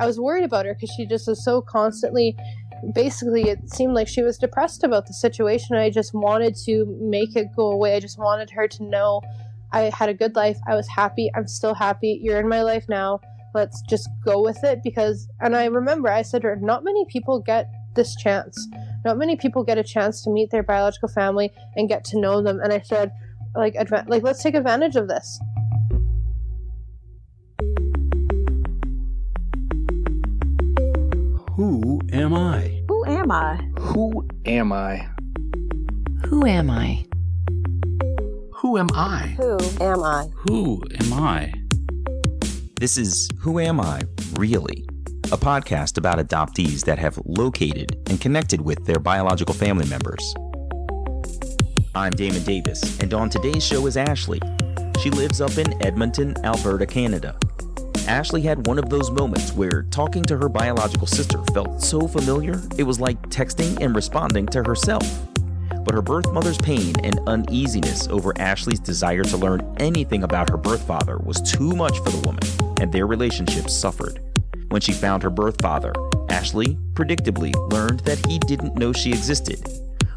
I was worried about her because she just was so constantly, basically it seemed like she was depressed about the situation. I just wanted to make it go away. I just wanted her to know I had a good life. I was happy. I'm still happy. You're in my life now. Let's just go with it. Because, and I remember I said to her, not many people get this chance. Not many people get a chance to meet their biological family and get to know them. And I said, like let's take advantage of this. Who am I? Who am I? Who am I? Who am I? Who am I? Who am I? Who am I? This is Who Am I, Really? A podcast about adoptees that have located and connected with their biological family members. I'm Damon Davis, and on today's show is Ashley. She lives up in Edmonton, Alberta, Canada. Ashley had one of those moments where talking to her biological sister felt so familiar, it was like texting and responding to herself. But her birth mother's pain and uneasiness over Ashley's desire to learn anything about her birth father was too much for the woman, and their relationship suffered. When she found her birth father, Ashley predictably learned that he didn't know she existed.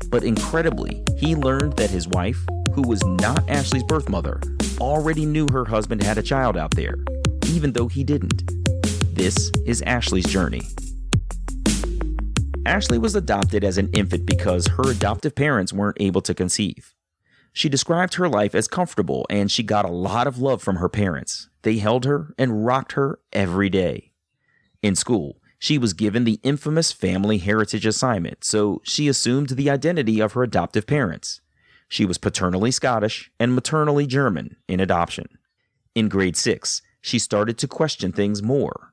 But incredibly, he learned that his wife, who was not Ashley's birth mother, already knew her husband had a child out there, even though he didn't. This is Ashley's journey. Ashley was adopted as an infant because her adoptive parents weren't able to conceive. She described her life as comfortable, and she got a lot of love from her parents. They held her and rocked her every day. In school, she was given the infamous family heritage assignment, so she assumed the identity of her adoptive parents. She was paternally Scottish and maternally German in adoption. In grade 6, she started to question things more.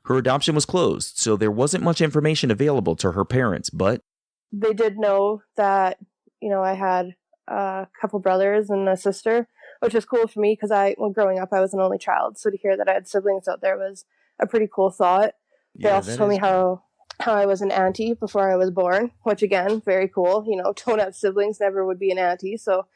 Her adoption was closed, so there wasn't much information available to her parents, but They did know that, I had a couple brothers and a sister, which was cool for me because when growing up, I was an only child. So to hear that I had siblings out there was a pretty cool thought. They also told me how I was an auntie before I was born, which again, very cool. Don't have siblings, never would be an auntie. So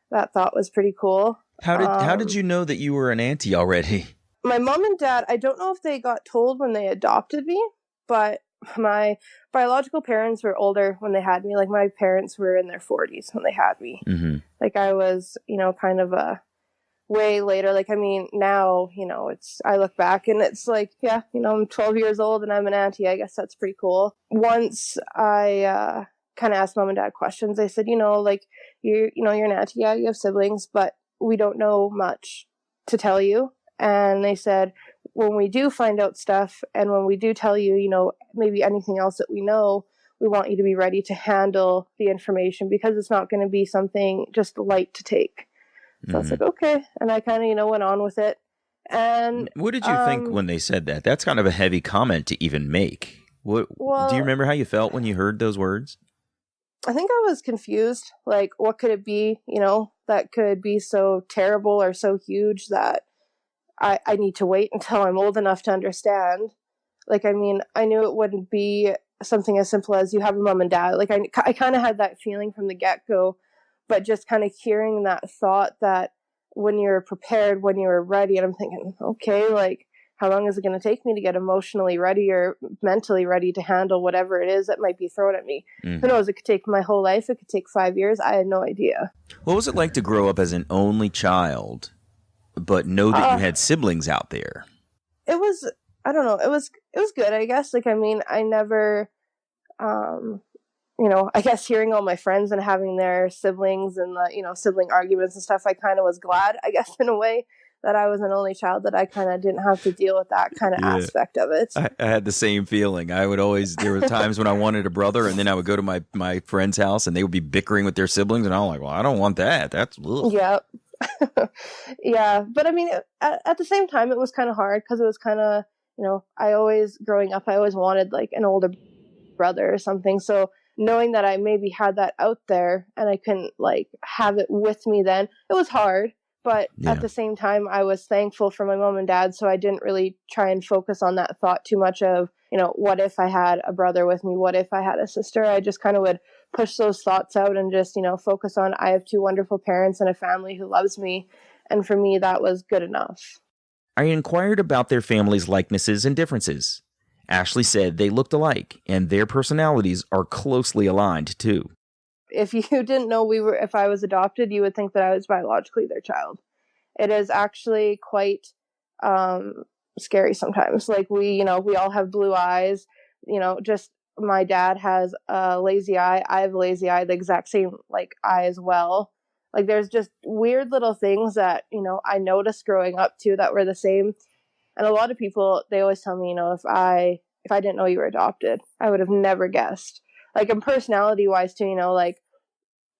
that thought was pretty cool. How did you know that you were an auntie already? My mom and dad, I don't know if they got told when they adopted me, but my biological parents were older when they had me. Like, my parents were in their 40s when they had me. Mm-hmm. Like, I was, kind of a way later. Like, I mean, now, I look back and it's like, yeah, I'm 12 years old and I'm an auntie. I guess that's pretty cool. Once I kind of asked mom and dad questions, they said, you're an auntie. Yeah, you have siblings, but we don't know much to tell you. And they said, when we do find out stuff and when we do tell you, maybe anything else that we know, we want you to be ready to handle the information because it's not going to be something just light to take. So I was like, okay. And I kind of, went on with it. And what did you think when they said that? That's kind of a heavy comment to even make. Do you remember how you felt when you heard those words? I think I was confused. Like, what could it be, that could be so terrible or so huge that I need to wait until I'm old enough to understand. Like, I mean, I knew it wouldn't be something as simple as you have a mom and dad. Like, I kind of had that feeling from the get-go, but just kind of hearing that thought that when you're prepared, when you're ready, and I'm thinking, okay, like, how long is it going to take me to get emotionally ready or mentally ready to handle whatever it is that might be thrown at me? Who knows? It could take my whole life. It could take 5 years. I had no idea. What was it like to grow up as an only child, but know that you had siblings out there? It was, I don't know, it was good, I guess. Like, I mean, I never, I guess hearing all my friends and having their siblings and the, sibling arguments and stuff, I kind of was glad, I guess, in a way, that I was an only child, that I kind of didn't have to deal with that kind of aspect of it. I had the same feeling. There were times when I wanted a brother, and then I would go to my friend's house and they would be bickering with their siblings, and I'm like, well, I don't want that. That's ugh. Yeah. Yeah. But I mean, at the same time, it was kind of hard because it was kind of, growing up, I always wanted like an older brother or something. So knowing that I maybe had that out there and I couldn't like have it with me then, it was hard. But at the same time, I was thankful for my mom and dad. So I didn't really try and focus on that thought too much of, what if I had a brother with me? What if I had a sister? I just kind of would push those thoughts out and just, focus on I have two wonderful parents and a family who loves me. And for me, that was good enough. I inquired about their families' likenesses and differences. Ashley said they looked alike, and their personalities are closely aligned, too. If you didn't know if I was adopted, you would think that I was biologically their child. It is actually quite scary sometimes. Like we all have blue eyes, just my dad has a lazy eye. I have a lazy eye, the exact same like eye as well. Like there's just weird little things that, I noticed growing up too that were the same. And a lot of people, they always tell me, if I didn't know you were adopted, I would have never guessed. Like, in personality wise too, like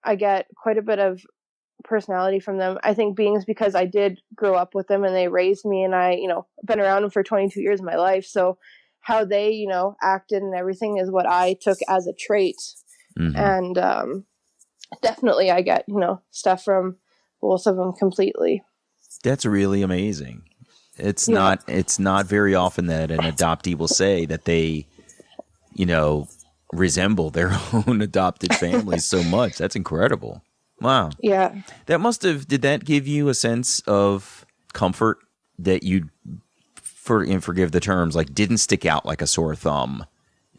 I get quite a bit of personality from them. I think being is because I did grow up with them and they raised me, and I, been around them for 22 years of my life. So how they, acted and everything is what I took as a trait. Mm-hmm. And definitely I get, stuff from both of them completely. That's really amazing. It's not very often that an adoptee will say that they, resemble their own adopted family so much. That's incredible. Wow. Yeah. Did that give you a sense of comfort that you, forgive the terms, like didn't stick out like a sore thumb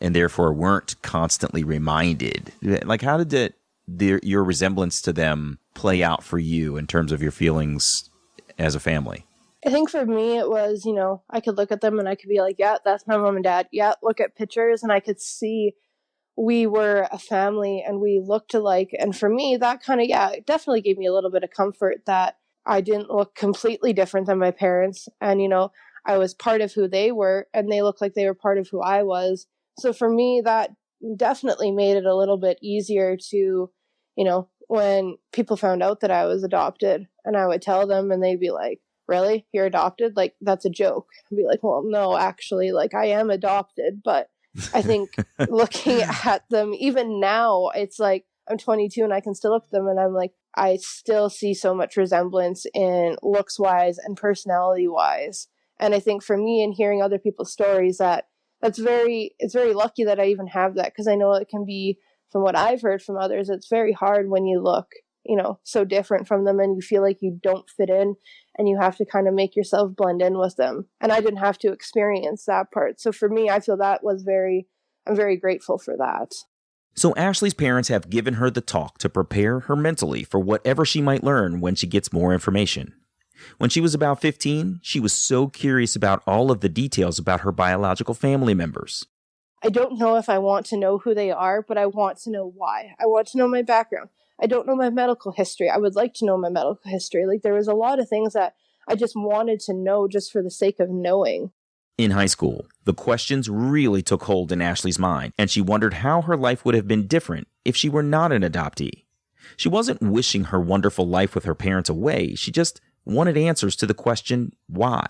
and therefore weren't constantly reminded? Like how did your resemblance to them play out for you in terms of your feelings as a family? I think for me it was, I could look at them and I could be like, yeah, that's my mom and dad. Yeah, look at pictures and I could see we were a family and we looked alike. And for me, that kind of, it definitely gave me a little bit of comfort that I didn't look completely different than my parents. And, I was part of who they were and they looked like they were part of who I was. So for me, that definitely made it a little bit easier to, when people found out that I was adopted and I would tell them and they'd be like, really? You're adopted? Like, that's a joke. I'd be like, well, no, actually, like I am adopted. But I think looking at them, even now, it's like I'm 22 and I can still look at them and I'm like, I still see so much resemblance in looks wise and personality wise. And I think for me and hearing other people's stories, it's very lucky that I even have that, because I know it can be, from what I've heard from others, it's very hard when you look, so different from them and you feel like you don't fit in and you have to kind of make yourself blend in with them. And I didn't have to experience that part. So for me, I feel that was I'm very grateful for that. So Ashley's parents have given her the talk to prepare her mentally for whatever she might learn when she gets more information. When she was about 15, she was so curious about all of the details about her biological family members. I don't know if I want to know who they are, but I want to know why. I want to know my background. I don't know my medical history. I would like to know my medical history. Like, there was a lot of things that I just wanted to know just for the sake of knowing. In high school, the questions really took hold in Ashley's mind, and she wondered how her life would have been different if she were not an adoptee. She wasn't wishing her wonderful life with her parents away. She just wanted answers to the question, why?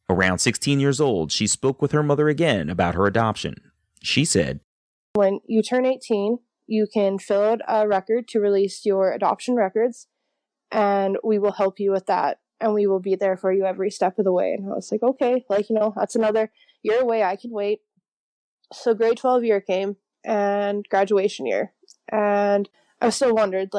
Around 16 years old, she spoke with her mother again about her adoption. She said, when you turn 18, you can fill out a record to release your adoption records, and we will help you with that, and we will be there for you every step of the way. And I was like, okay, that's another year away. I can wait. So grade 12 year came, and graduation year, and I still wondered,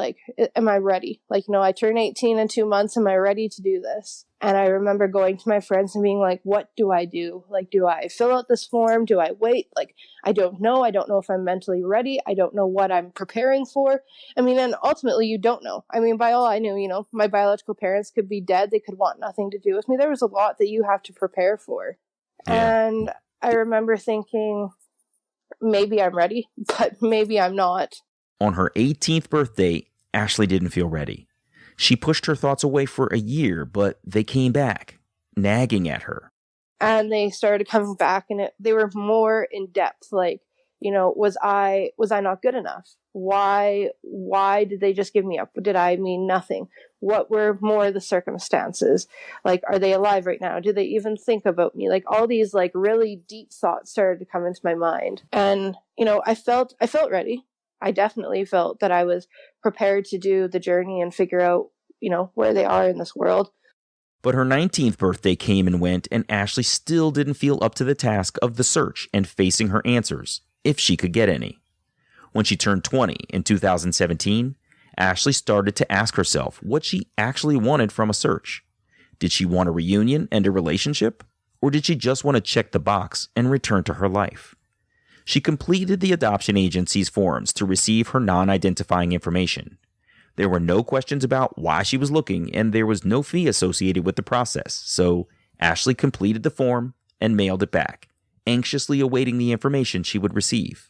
am I ready? I turn 18 in 2 months. Am I ready to do this? And I remember going to my friends and being like, what do I do? Do I fill out this form? Do I wait? I don't know. I don't know if I'm mentally ready. I don't know what I'm preparing for. And ultimately you don't know. By all I knew, my biological parents could be dead. They could want nothing to do with me. There was a lot that you have to prepare for. Yeah. And I remember thinking, maybe I'm ready, but maybe I'm not. On her 18th birthday, Ashley didn't feel ready. She pushed her thoughts away for a year, but they came back, nagging at her. And they started coming back, and they were more in depth. Was I not good enough? Why did they just give me up? Did I mean nothing? What were more the circumstances? Are they alive right now? Do they even think about me? All these really deep thoughts started to come into my mind. And, I felt ready. I definitely felt that I was prepared to do the journey and figure out, where they are in this world. But her 19th birthday came and went, and Ashley still didn't feel up to the task of the search and facing her answers, if she could get any. When she turned 20 in 2017, Ashley started to ask herself what she actually wanted from a search. Did she want a reunion and a relationship? Or did she just want to check the box and return to her life? She completed the adoption agency's forms to receive her non-identifying information. There were no questions about why she was looking, and there was no fee associated with the process, so Ashley completed the form and mailed it back, anxiously awaiting the information she would receive.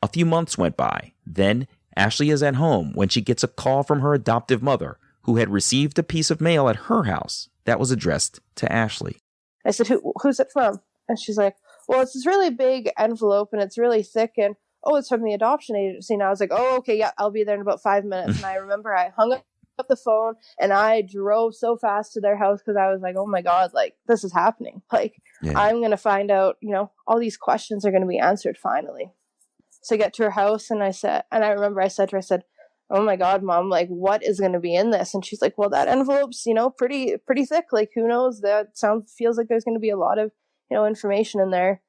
A few months went by. Then, Ashley is at home when she gets a call from her adoptive mother, who had received a piece of mail at her house that was addressed to Ashley. I said, who's it from? And she's like, well, it's this really big envelope and it's really thick and, oh, it's from the adoption agency. And I was like, oh, okay, yeah, I'll be there in about 5 minutes. And I remember I hung up the phone and I drove so fast to their house because I was like, oh my God, like, this is happening. Like, I'm going to find out, all these questions are going to be answered finally. So I get to her house and I remember I said to her, oh my God, Mom, like, what is going to be in this? And she's like, well, that envelope's, pretty thick. Like, who knows? That feels like there's going to be a lot of, information in there.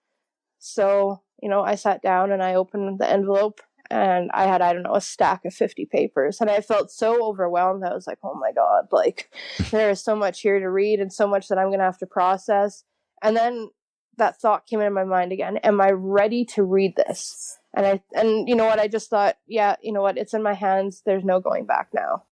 So, I sat down and I opened the envelope and I had, a stack of 50 papers. And I felt so overwhelmed. I was like, oh my God, like, there is so much here to read and so much that I'm going to have to process. And then that thought came into my mind again. Am I ready to read this? And you know what? I just thought, yeah, you know what? It's in my hands. There's no going back now.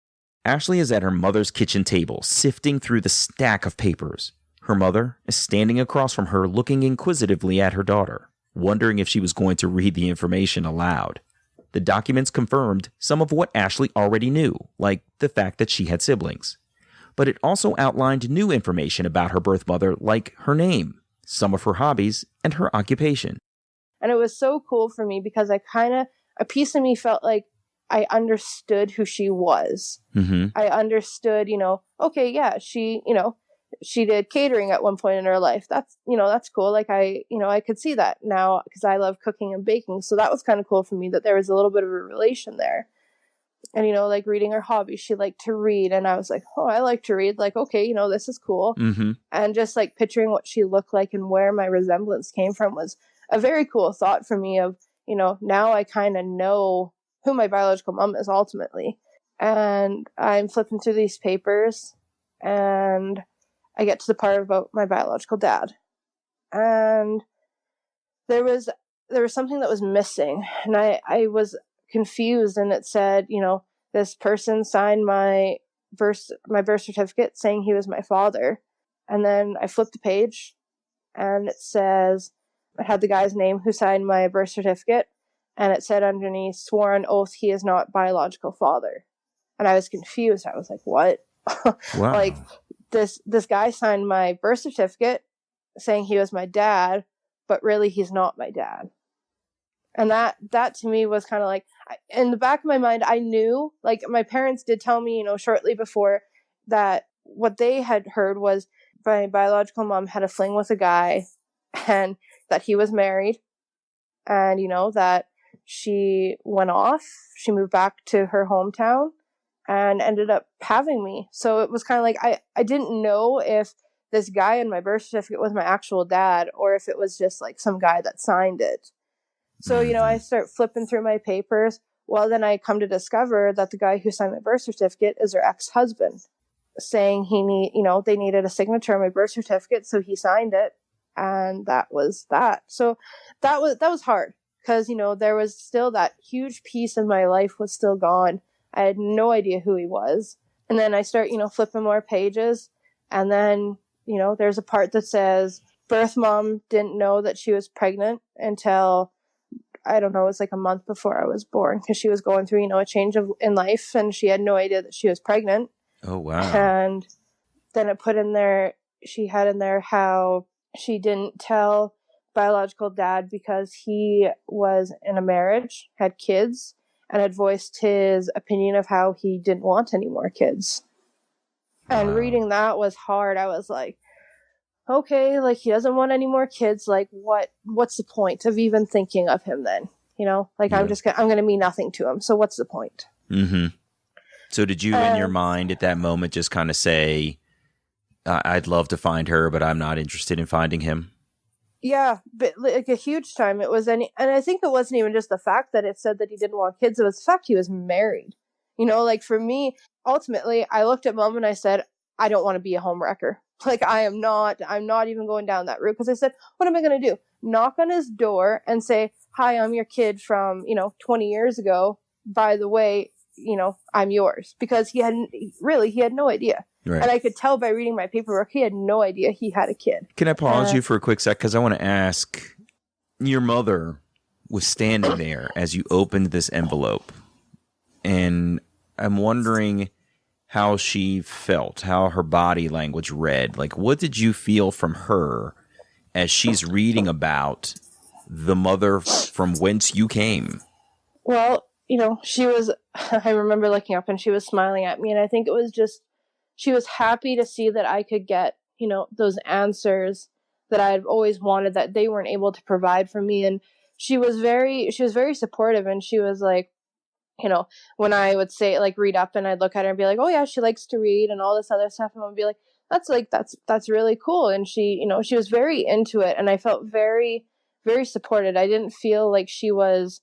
Ashley is at her mother's kitchen table, sifting through the stack of papers. Her mother is standing across from her, looking inquisitively at her daughter, wondering if she was going to read the information aloud. The documents confirmed some of what Ashley already knew, like the fact that she had siblings. But it also outlined new information about her birth mother, like her name, some of her hobbies, and her occupation. And it was so cool for me because a piece of me felt like I understood who she was. Mm-hmm. I understood, okay, yeah, she did catering at one point in her life. That's cool. Like I could see that now because I love cooking and baking. So that was kind of cool for me that there was a little bit of a relation there. And, like reading her hobbies, she liked to read. And I was like, oh, I like to read. Like, okay, this is cool. Mm-hmm. And just like picturing what she looked like and where my resemblance came from was a very cool thought for me of, now I kind of know who my biological mom is ultimately. And I'm flipping through these papers and I get to the part about my biological dad. And there was something that was missing. And I was confused, and it said, this person signed my birth certificate saying he was my father. And then I flipped the page and it had the guy's name who signed my birth certificate, and it said underneath, swore on oath he is not biological father. And I was confused. I was like, what? Wow. Like, this guy signed my birth certificate saying he was my dad, but really he's not my dad. And that to me was kind of like, in the back of my mind, I knew, like, my parents did tell me, shortly before that what they had heard was my biological mom had a fling with a guy and that he was married, and, that she went off, she moved back to her hometown and ended up having me. So it was kind of like, I didn't know if this guy in my birth certificate was my actual dad or if it was just like some guy that signed it. So, I start flipping through my papers. Well, then I come to discover that the guy who signed my birth certificate is her ex-husband, saying they needed a signature on my birth certificate. So he signed it. And that was that. So that was hard because, there was still that huge piece of my life was still gone. I had no idea who he was. And then I start, flipping more pages. And then, there's a part that says birth mom didn't know that she was pregnant until, I don't know, it was like a month before I was born because she was going through, a change in life and she had no idea that she was pregnant. Oh, wow. And then it put in there, she had in there how she didn't tell biological dad because he was in a marriage, had kids, and had voiced his opinion of how he didn't want any more kids. Wow. And reading that was hard. I was like, okay, like he doesn't want any more kids. Like what's the point of even thinking of him then? Yeah. I'm going to mean nothing to him. So what's the point? Mm-hmm. So did you in your mind at that moment just kind of say, I'd love to find her, but I'm not interested in finding him? Yeah, but like a huge time it was and I think it wasn't even just the fact that it said that he didn't want kids, it was the fact he was married. Like for me, ultimately, I looked at Mom and I said, I don't want to be a homewrecker. Like, I'm not even going down that route. Because I said, what am I going to do? Knock on his door and say, hi, I'm your kid from, 20 years ago. By the way, I'm yours. Because he had no idea. Right. And I could tell by reading my paperwork, he had no idea he had a kid. Can I pause you for a quick sec? Because I want to ask, your mother was standing there as you opened this envelope. And I'm wondering how she felt, how her body language read. Like, what did you feel from her as she's reading about the mother from whence you came? Well, she was, I remember looking up and she was smiling at me. And I think it was just, she was happy to see that I could get, those answers that I'd always wanted that they weren't able to provide for me. And she was very supportive. And she was like, when I would say, like, read up, and I'd look at her and be like, oh yeah, she likes to read and all this other stuff. And I'd be like, that's really cool. And she, she was very into it. And I felt very, very supported. I didn't feel like she was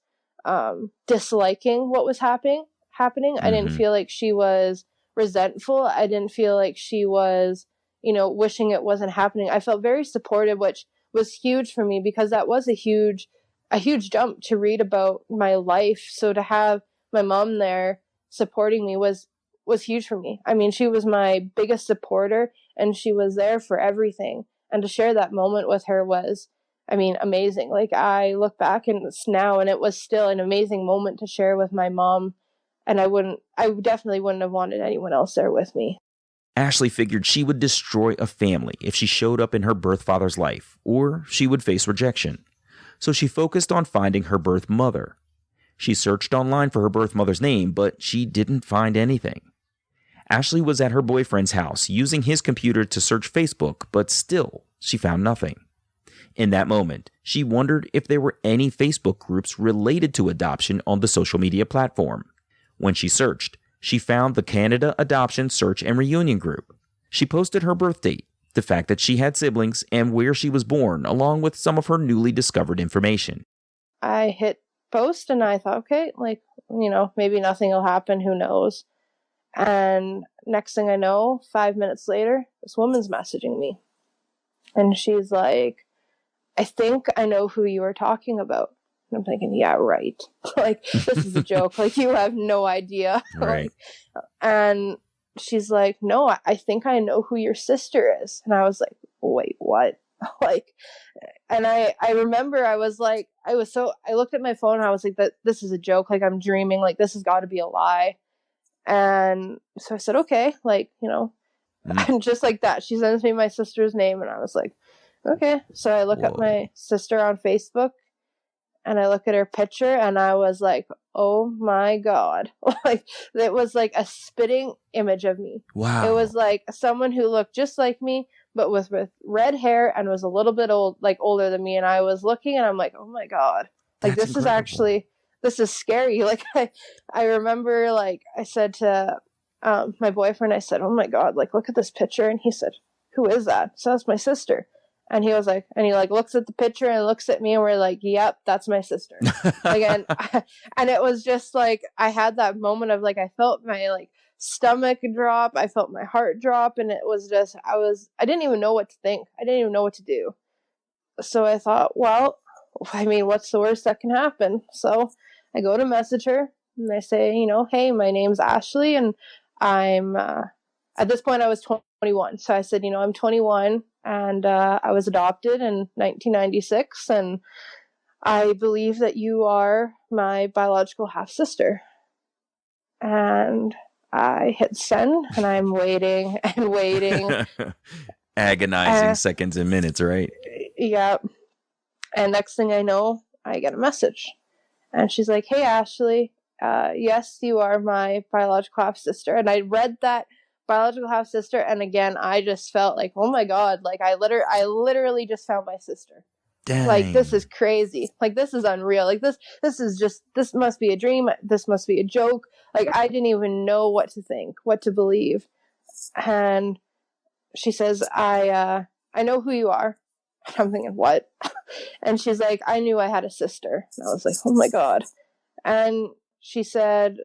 disliking what was happening. I didn't feel like she was resentful. I didn't feel like she was, wishing it wasn't happening. I felt very supportive, which was huge for me, because that was a huge jump to read about my life. So to have my mom there supporting me was huge for me. I mean, she was my biggest supporter, and she was there for everything. And to share that moment with her was, amazing. Like, I look back and it's now, and it was still an amazing moment to share with my mom. And I definitely wouldn't have wanted anyone else there with me. Ashley figured she would destroy a family if she showed up in her birth father's life, or she would face rejection. So she focused on finding her birth mother. She searched online for her birth mother's name, but she didn't find anything. Ashley was at her boyfriend's house using his computer to search Facebook, but still, she found nothing. In that moment, she wondered if there were any Facebook groups related to adoption on the social media platform. When she searched, she found the Canada Adoption Search and Reunion group. She posted her birth date, the fact that she had siblings, and where she was born, along with some of her newly discovered information. I hit post and I thought, okay, like, maybe nothing will happen. Who knows? And next thing I know, 5 minutes later, this woman's messaging me. And she's like, I think I know who you were talking about. And I'm thinking, yeah, right. Like, this is a joke. Like, you have no idea. Right. And she's like, no, I think I know who your sister is. And I was like, wait, what? Like, and I remember I looked at my phone and I was like, this is a joke. Like, I'm dreaming. Like, this has got to be a lie. And so I said, okay, like, and just like that, she sends me my sister's name. And I was like, okay. So I look up my sister on Facebook and I look at her picture and I was like, oh my God. Like, it was like a spitting image of me. Wow. It was like someone who looked just like me, but with red hair and was a little bit older than me. And I was looking and I'm like, oh my God. Like, That's incredible. this is scary. Like, I remember, like, I said to my boyfriend, I said, oh my God, like, look at this picture. And he said, who is that? So that's my sister. And he was like, and he like looks at the picture and looks at me and we're like, yep, that's my sister. Again, and it was just like, I had that moment of like, I felt my like stomach drop. I felt my heart drop. And it was just, I didn't even know what to think. I didn't even know what to do. So I thought, well, what's the worst that can happen? So I go to message her and I say, hey, my name's Ashley and I'm, at this point I was 21. So I said, I'm 21 and I was adopted in 1996 and I believe that you are my biological half-sister. And I hit send and I'm waiting and waiting. Agonizing seconds and minutes, right? Yeah. And next thing I know, I get a message. And she's like, hey, Ashley, yes, you are my biological half-sister. And I read that biological half-sister, and again, I just felt like, oh my God, like I literally just found my sister. Dang. Like, this is crazy. Like, this is unreal. Like, this must be a dream. This must be a joke. Like, I didn't even know what to think, what to believe. And she says, I know who you are. And I'm thinking, what? And she's like, I knew I had a sister. And I was like, oh my God. And she said,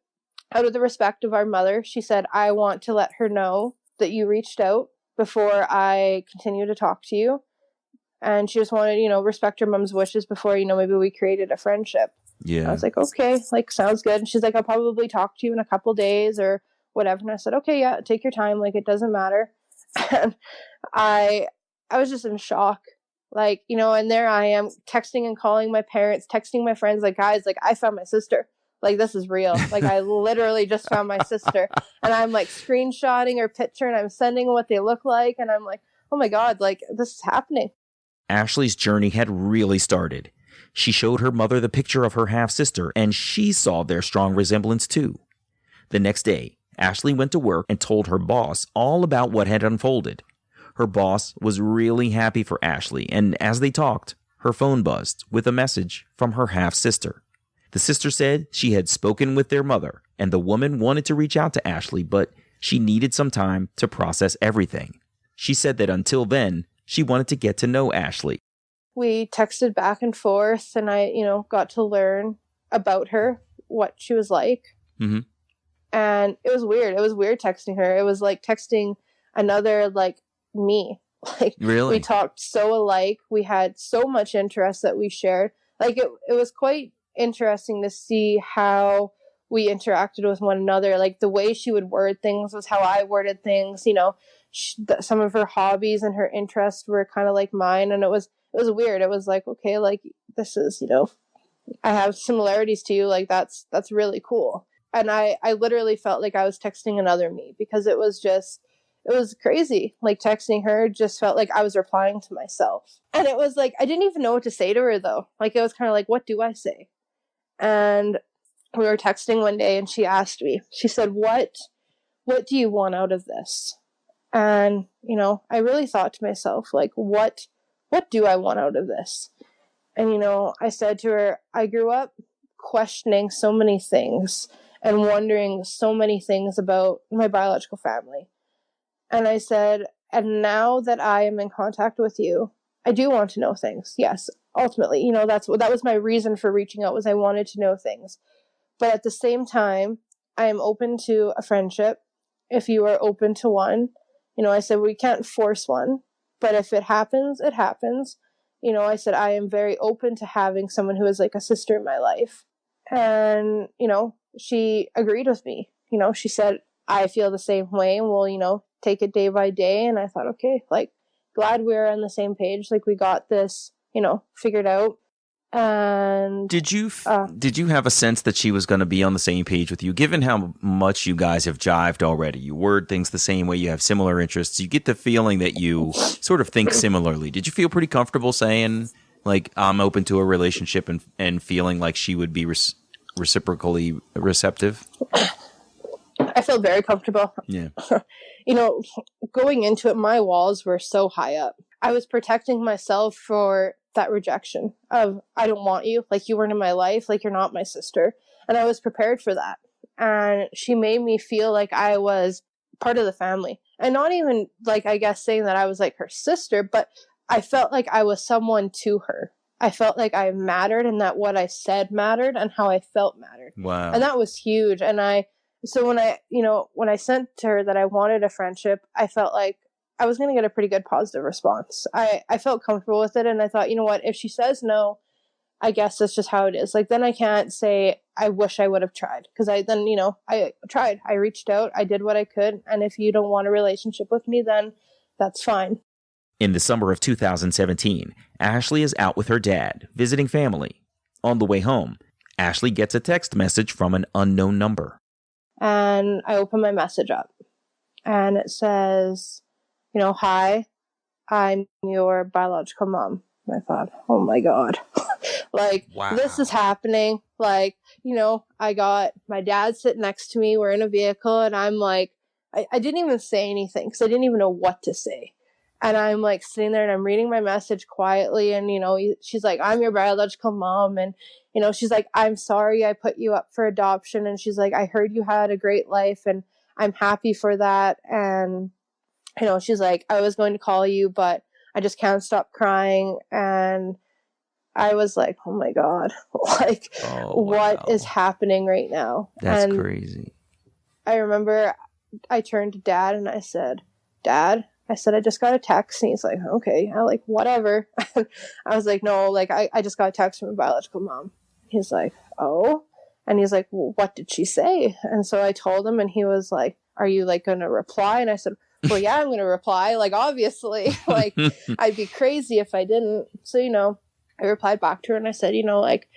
out of the respect of our mother, she said, I want to let her know that you reached out, before I continue to talk to you. And she just wanted, respect her mom's wishes before, maybe we created a friendship. Yeah. I was like, okay, like, sounds good. And she's like, I'll probably talk to you in a couple days or whatever. And I said, okay, yeah, take your time. Like, it doesn't matter. And I was just in shock. Like, and there I am texting and calling my parents, texting my friends, like, guys, like, I found my sister. Like, this is real. Like, I literally just found my sister. And I'm like screenshotting her picture and I'm sending what they look like. And I'm like, oh my God, like, this is happening. Ashley's journey had really started. She showed her mother the picture of her half-sister, and she saw their strong resemblance too. The next day, Ashley went to work and told her boss all about what had unfolded. Her boss was really happy for Ashley, and as they talked, her phone buzzed with a message from her half-sister. The sister said she had spoken with their mother, and the woman wanted to reach out to Ashley, but she needed some time to process everything. She said that until then, she wanted to get to know Ashley. We texted back and forth, and I, got to learn about her, what she was like. Mm-hmm. And it was weird. It was weird texting her. It was like texting another, like, me. Like, really? We talked so alike. We had so much interest that we shared. Like, it was quite interesting to see how we interacted with one another. Like, the way she would word things was how I worded things. Some of her hobbies and her interests were kind of like mine, and it was weird. It was like, okay, like, this is, I have similarities to you. Like, that's really cool. And I literally felt like I was texting another me, because it was crazy. Like, texting her just felt like I was replying to myself. And it was like, I didn't even know what to say to her though. Like, it was kind of like, what do I say? And we were texting one day and she asked me, she said, what do you want out of this? And, I really thought to myself, like, what do I want out of this? And, I said to her, I grew up questioning so many things and wondering so many things about my biological family. And I said, and now that I am in contact with you, I do want to know things. Yes, ultimately, that was my reason for reaching out, was I wanted to know things. But at the same time, I am open to a friendship if you are open to one. I said, we can't force one, but if it happens, it happens. I said, I am very open to having someone who is like a sister in my life. And, she agreed with me. She said, I feel the same way, and we'll, take it day by day. And I thought, okay, like, glad we're on the same page. Like, we got this, figured out. And did you have a sense that she was going to be on the same page with you? Given how much you guys have jived already, you word things the same way, you have similar interests, you get the feeling that you sort of think similarly. Did you feel pretty comfortable saying, like, I'm open to a relationship, and feeling like she would be reciprocally receptive? I felt very comfortable. Yeah. Going into it, my walls were so high up. I was protecting myself for that rejection of, I don't want you, like, you weren't in my life, like, you're not my sister. And I was prepared for that. And she made me feel like I was part of the family. And not even, like, I guess saying that I was like her sister, but I felt like I was someone to her. I felt like I mattered, and that what I said mattered, and how I felt mattered. Wow. And that was huge. And so when I sent to her that I wanted a friendship, I felt like I was going to get a pretty good positive response. I felt comfortable with it, and I thought, you know what, if she says no, I guess that's just how it is. Like, then I can't say, I wish I would have tried, because I tried. I reached out, I did what I could, and if you don't want a relationship with me, then that's fine. In the summer of 2017, Ashley is out with her dad, visiting family. On the way home, Ashley gets a text message from an unknown number. And I open my message up, and it says, hi, I'm your biological mom. And I thought, oh my God, like, wow, this is happening. Like, I got my dad sitting next to me. We're in a vehicle, and I'm like, I didn't even say anything, because I didn't even know what to say. And I'm like sitting there, and I'm reading my message quietly. And, she's like, I'm your biological mom. And, she's like, I'm sorry I put you up for adoption. And she's like, I heard you had a great life, and I'm happy for that. And, she's like, I was going to call you, but I just can't stop crying. And I was like, oh my God, like, what is happening right now? That's crazy. I remember I turned to Dad, and I said, Dad, I said, I just got a text. And he's like, okay. I like, whatever. I was like, no, like, I just got a text from my biological mom. He's like, oh. And he's like, well, what did she say? And so I told him, and he was like, are you like going to reply? And I said, well, yeah, I'm going to reply. Like, obviously, like, I'd be crazy if I didn't. So, I replied back to her and I said, like,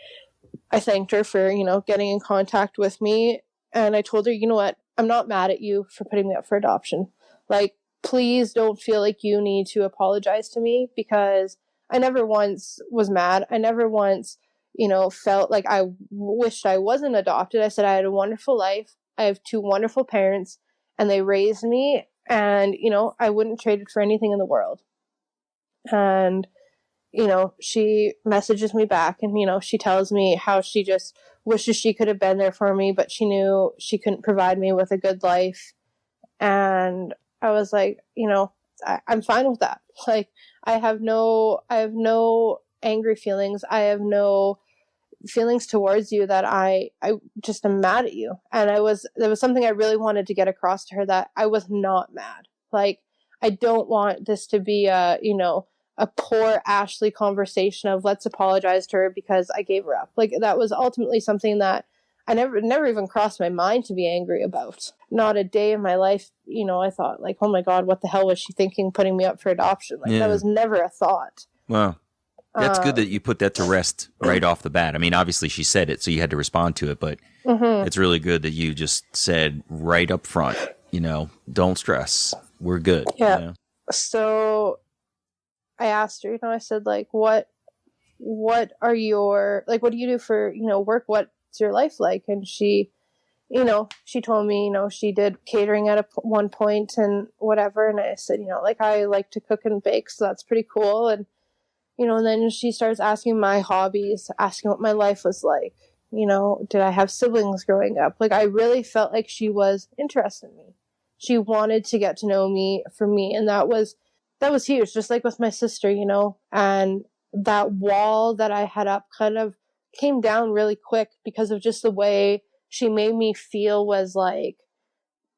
I thanked her for, getting in contact with me. And I told her, you know what? I'm not mad at you for putting me up for adoption. Like, please don't feel like you need to apologize to me, because I never once was mad. I never once, felt like I wished I wasn't adopted. I said I had a wonderful life. I have 2 wonderful parents, and they raised me, and, I wouldn't trade it for anything in the world. And, she messages me back, and, she tells me how she just wishes she could have been there for me, but she knew she couldn't provide me with a good life. And I was like, I'm fine with that. Like, I have no angry feelings. I have no feelings towards you that I just am mad at you. And there was something I really wanted to get across to her, that I was not mad. Like, I don't want this to be a poor Ashley conversation of let's apologize to her because I gave her up. Like, that was ultimately something that I never even crossed my mind to be angry about. Not a day in my life, I thought like, oh my God, what the hell was she thinking putting me up for adoption? Like, that was never a thought. Wow. That's good that you put that to rest right off the bat. I mean, obviously she said it, so you had to respond to it, but it's really good that you just said right up front, don't stress. We're good. Yeah. So I asked her, I said, like, what are your, like, what do you do for, work? What's your life like? And she, she told me, she did catering at one point and whatever. And I said, like, I like to cook and bake, so that's pretty cool. And, and then she starts asking my hobbies, asking what my life was like. Did I have siblings growing up? Like, I really felt like she was interested in me. She wanted to get to know me for me. And that was huge, just like with my sister, and that wall that I had up kind of came down really quick because of just the way she made me feel. Was like,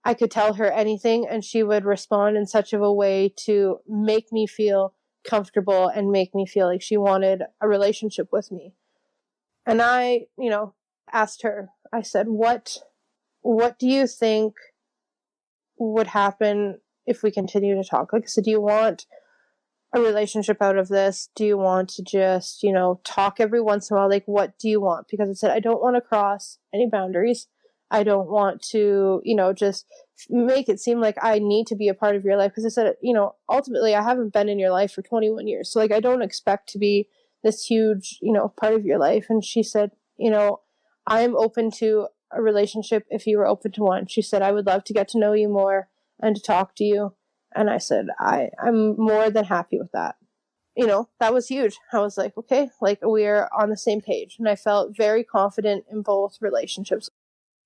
I could tell her anything and she would respond in such of a way to make me feel comfortable and make me feel like she wanted a relationship with me. And I, asked her, I said, what do you think would happen if we continue to talk? Like I said, do you want a relationship out of this? Do you want to just, talk every once in a while? Like, what do you want? Because I said, I don't want to cross any boundaries. I don't want to, just make it seem like I need to be a part of your life. Because I said, ultimately, I haven't been in your life for 21 years. So, like, I don't expect to be this huge, part of your life. And she said, I'm open to a relationship if you were open to one. She said, I would love to get to know you more and to talk to you. And I said, I'm more than happy with that. That was huge. I was like, okay, like, we're on the same page. And I felt very confident in both relationships.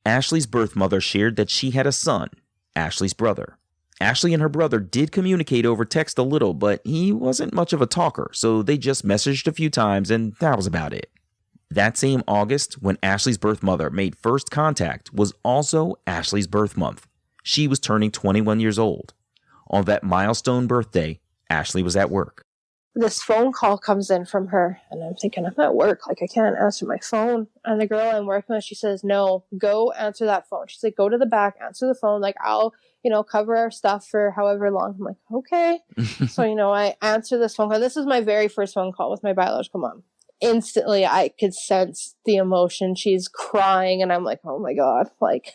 Ashley's birth mother shared that she had a son, Ashley's brother. Ashley and her brother did communicate over text a little, but he wasn't much of a talker, so they just messaged a few times and that was about it. That same August, when Ashley's birth mother made first contact, was also Ashley's birth month. She was turning 21 years old. On that milestone birthday, Ashley was at work. This phone call comes in from her, and I'm thinking, I'm at work, like, I can't answer my phone. And the girl I'm working with, she says, no, go answer that phone. She's like, go to the back, answer the phone, like, I'll, cover our stuff for however long. I'm like, okay. So, I answer this phone call. This is my very first phone call with my biological mom. Instantly, I could sense the emotion. She's crying, and I'm like, oh my God, like,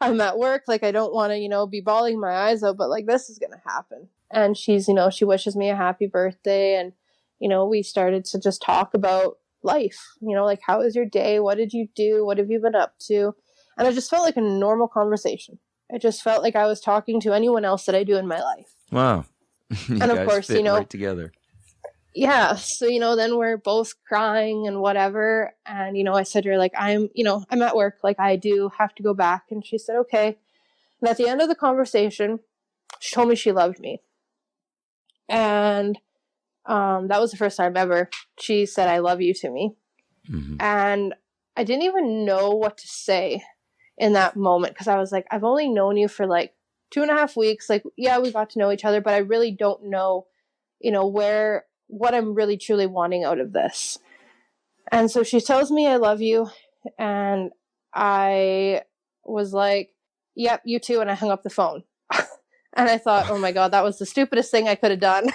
I'm at work, like, I don't want to, be bawling my eyes out, but, like, this is going to happen. And she's, she wishes me a happy birthday. And, we started to just talk about life, like, how was your day? What did you do? What have you been up to? And it just felt like a normal conversation. It just felt like I was talking to anyone else that I do in my life. Wow. And of course, right together. Yeah. So, then we're both crying and whatever. And, I said to her, like, I'm at work, like, I do have to go back. And she said, okay. And at the end of the conversation, she told me she loved me. And that was the first time ever she said, I love you to me. Mm-hmm. And I didn't even know what to say in that moment, because I was like, I've only known you for like 2.5 weeks. Like, yeah, we got to know each other, but I really don't know, what I'm really truly wanting out of this. And so she tells me I love you. And I was like, yep, you too. And I hung up the phone. And I thought, oh my God, that was the stupidest thing I could have done.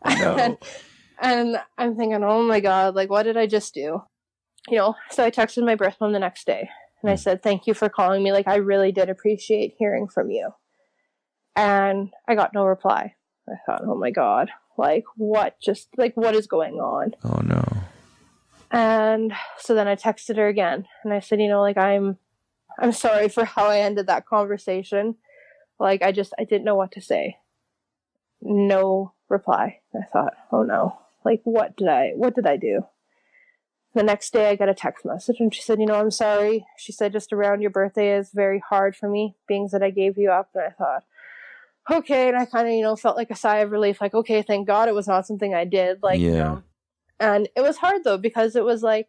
No. and I'm thinking, oh my God, like, what did I just do? So I texted my birth mom the next day and I said, thank you for calling me. Like, I really did appreciate hearing from you. And I got no reply. I thought, oh my God, like, what is going on? Oh no. And so then I texted her again and I said, I'm sorry for how I ended that conversation. Like, I didn't know what to say. No reply. I thought, oh no, like, what did I do? The next day I got a text message and she said, I'm sorry. She said, just around your birthday is very hard for me, being that I gave you up. And I thought, okay. And I kind of, felt like a sigh of relief, like, okay, thank God it was not something I did. Like, yeah. And it was hard though, because it was like,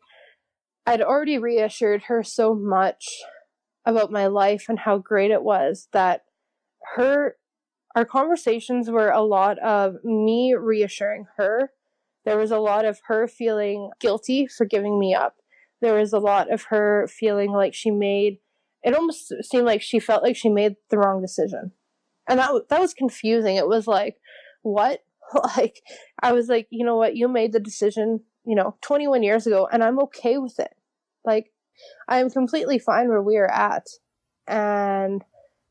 I'd already reassured her so much about my life and how great it was that our conversations were a lot of me reassuring her. There was a lot of her feeling guilty for giving me up. There was a lot of her feeling like it almost seemed like she felt like she made the wrong decision. And that was confusing. It was like, what? Like, I was like, you know what? You made the decision, 21 years ago, and I'm okay with it. Like, I am completely fine where we are at. And,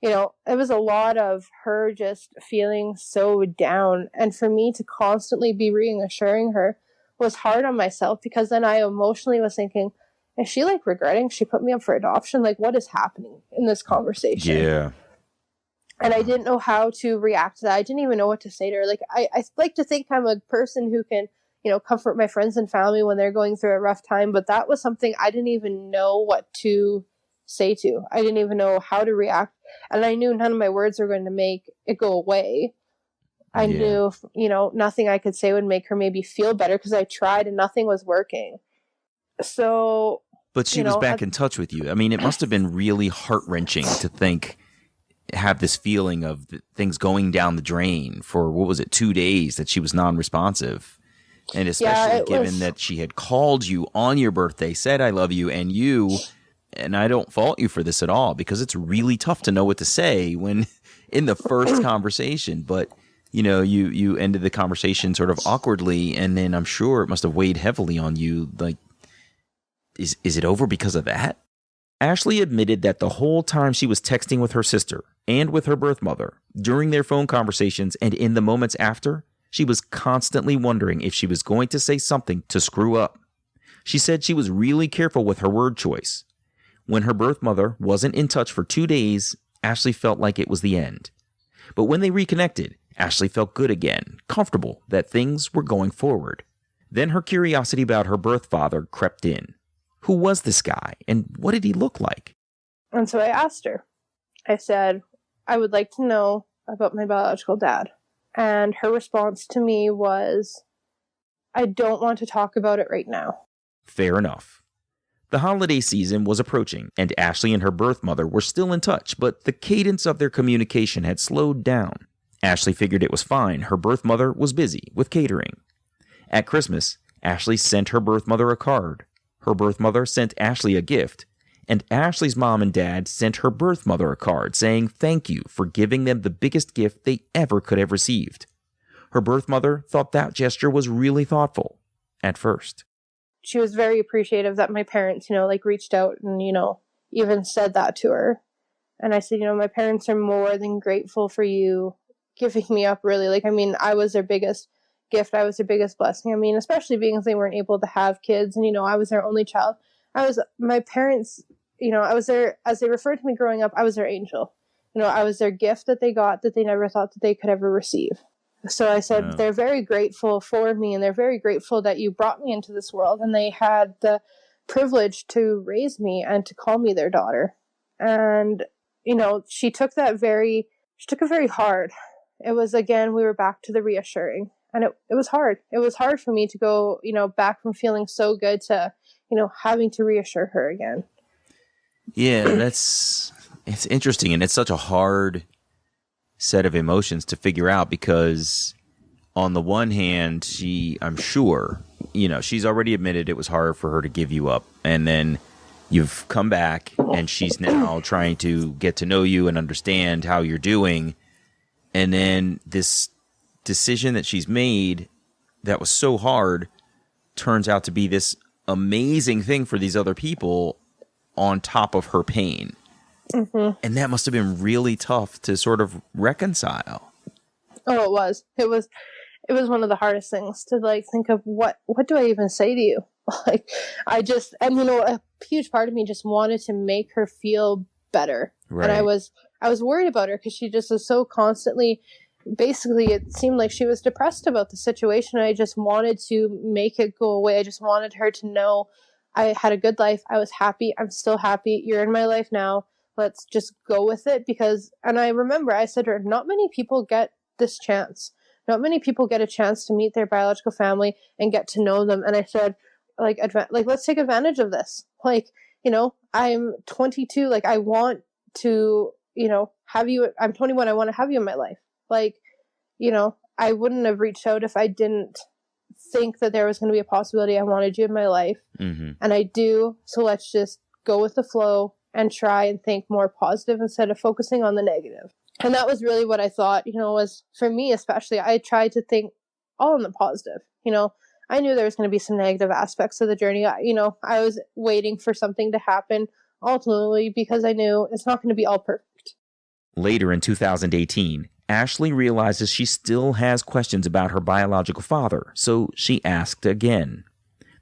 it was a lot of her just feeling so down. And for me to constantly be reassuring her was hard on myself, because then I emotionally was thinking, is she like regretting she put me up for adoption? Like, what is happening in this conversation? Yeah. And I didn't know how to react to that. I didn't even know what to say to her. Like, I like to think I'm a person who can, comfort my friends and family when they're going through a rough time. But that was something I didn't even know what to say to. I didn't even know how to react. And I knew none of my words were going to make it go away. I knew, nothing I could say would make her maybe feel better, because I tried and nothing was working. So. But she was back in touch with you. I mean, it must have been really heart-wrenching to have this feeling of things going down the drain for, 2 days that she was non-responsive. And especially given that she had called you on your birthday, said, I love you, and I don't fault you for this at all, because it's really tough to know what to say when in the first conversation. But, you ended the conversation sort of awkwardly, and then I'm sure it must have weighed heavily on you. Like, is it over because of that? Ashley admitted that the whole time she was texting with her sister and with her birth mother, during their phone conversations and in the moments after, she was constantly wondering if she was going to say something to screw up. She said she was really careful with her word choice. When her birth mother wasn't in touch for 2 days, Ashley felt like it was the end. But when they reconnected, Ashley felt good again, comfortable that things were going forward. Then her curiosity about her birth father crept in. Who was this guy, and what did he look like? And so I asked her. I said, I would like to know about my biological dad. And her response to me was, I don't want to talk about it right now. Fair enough. The holiday season was approaching, and Ashley and her birth mother were still in touch, but the cadence of their communication had slowed down. Ashley figured it was fine. Her birth mother was busy with catering. At Christmas, Ashley sent her birth mother a card. Her birth mother sent Ashley a gift, and Ashley's mom and dad sent her birth mother a card saying thank you for giving them the biggest gift they ever could have received. Her birth mother thought that gesture was really thoughtful at first. She was very appreciative that my parents, reached out and, even said that to her. And I said, my parents are more than grateful for you giving me up, really. I was their biggest gift. I was their biggest blessing. Especially being as they weren't able to have kids, and I was their only child. My parents, I was their, as they referred to me growing up, I was their angel. I was their gift that they got that they never thought that they could ever receive. So I said, They're very grateful for me, and they're very grateful that you brought me into this world, and they had the privilege to raise me and to call me their daughter. And, she took it very hard. It was, again, we were back to the reassuring. And it was hard. It was hard for me to go, back from feeling so good to, having to reassure her again. Yeah, it's interesting. And it's such a hard set of emotions to figure out, because on the one hand, I'm sure, she's already admitted it was hard for her to give you up. And then you've come back and she's now trying to get to know you and understand how you're doing. And then this decision that she's made that was so hard turns out to be this amazing thing for these other people on top of her pain. Mm-hmm. And that must have been really tough to sort of reconcile. Oh, it was. It was one of the hardest things to think of what do I even say to you? A huge part of me just wanted to make her feel better. Right. And I was worried about her because she just was so constantly, basically it seemed like she was depressed about the situation. I just wanted to make it go away. I just wanted her to know I had a good life. I was happy. I'm still happy. You're in my life now. Let's just go with it. And I remember I said to her, not many people get this chance. Not many people get a chance to meet their biological family and get to know them. And I said, let's take advantage of this. I'm 22. I want to, have you. I'm 21. I want to have you in my life. I wouldn't have reached out if I didn't think that there was going to be a possibility I wanted you in my life. Mm-hmm. And I do. So let's just go with the flow and try and think more positive instead of focusing on the negative. And that was really what I thought, was for me, especially, I tried to think all in the positive. I knew there was going to be some negative aspects of the journey. I was waiting for something to happen ultimately because I knew it's not going to be all perfect. Later in 2018, Ashley realizes she still has questions about her biological father, so she asked again.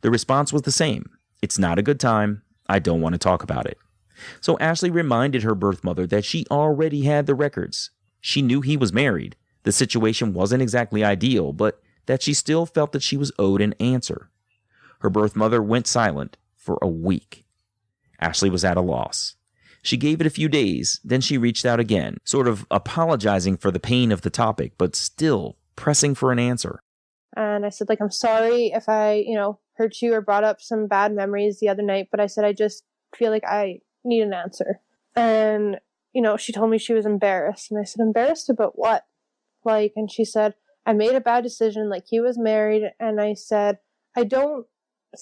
The response was the same. It's not a good time. I don't want to talk about it. So Ashley reminded her birth mother that she already had the records. She knew he was married. The situation wasn't exactly ideal, but that she still felt that she was owed an answer. Her birth mother went silent for a week. Ashley was at a loss. She gave it a few days, then she reached out again, sort of apologizing for the pain of the topic, but still pressing for an answer. And I said, I'm sorry if I, hurt you or brought up some bad memories the other night, but I said, I just feel like I need an answer. And, she told me she was embarrassed. And I said, embarrassed about what? And she said, I made a bad decision, he was married. And I said, I don't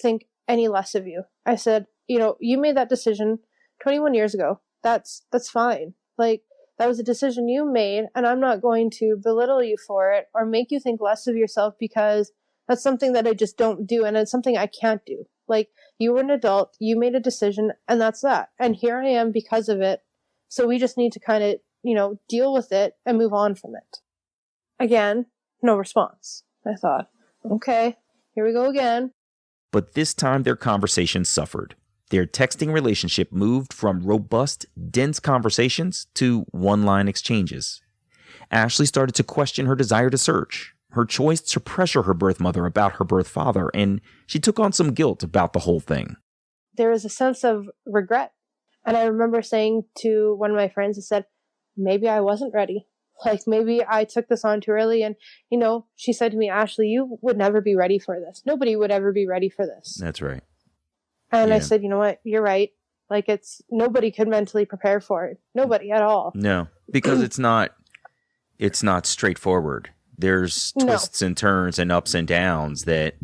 think any less of you. I said, you made that decision 21 years ago. That's fine. That was a decision you made, and I'm not going to belittle you for it or make you think less of yourself because that's something that I just don't do, and it's something I can't do. You were an adult, you made a decision, and that's that. And here I am because of it. So we just need to kind of, deal with it and move on from it. Again, no response. I thought, okay, here we go again. But this time their conversation suffered. Their texting relationship moved from robust, dense conversations to one-line exchanges. Ashley started to question her desire to search, her choice to pressure her birth mother about her birth father, and she took on some guilt about the whole thing. There was a sense of regret. And I remember saying to one of my friends, I said, maybe I wasn't ready. Maybe I took this on too early. And, she said to me, Ashley, you would never be ready for this. Nobody would ever be ready for this. That's right. And I said, you know what? You're right. Nobody could mentally prepare for it. Nobody at all. No, because it's not straightforward. There's twists and turns and ups and downs that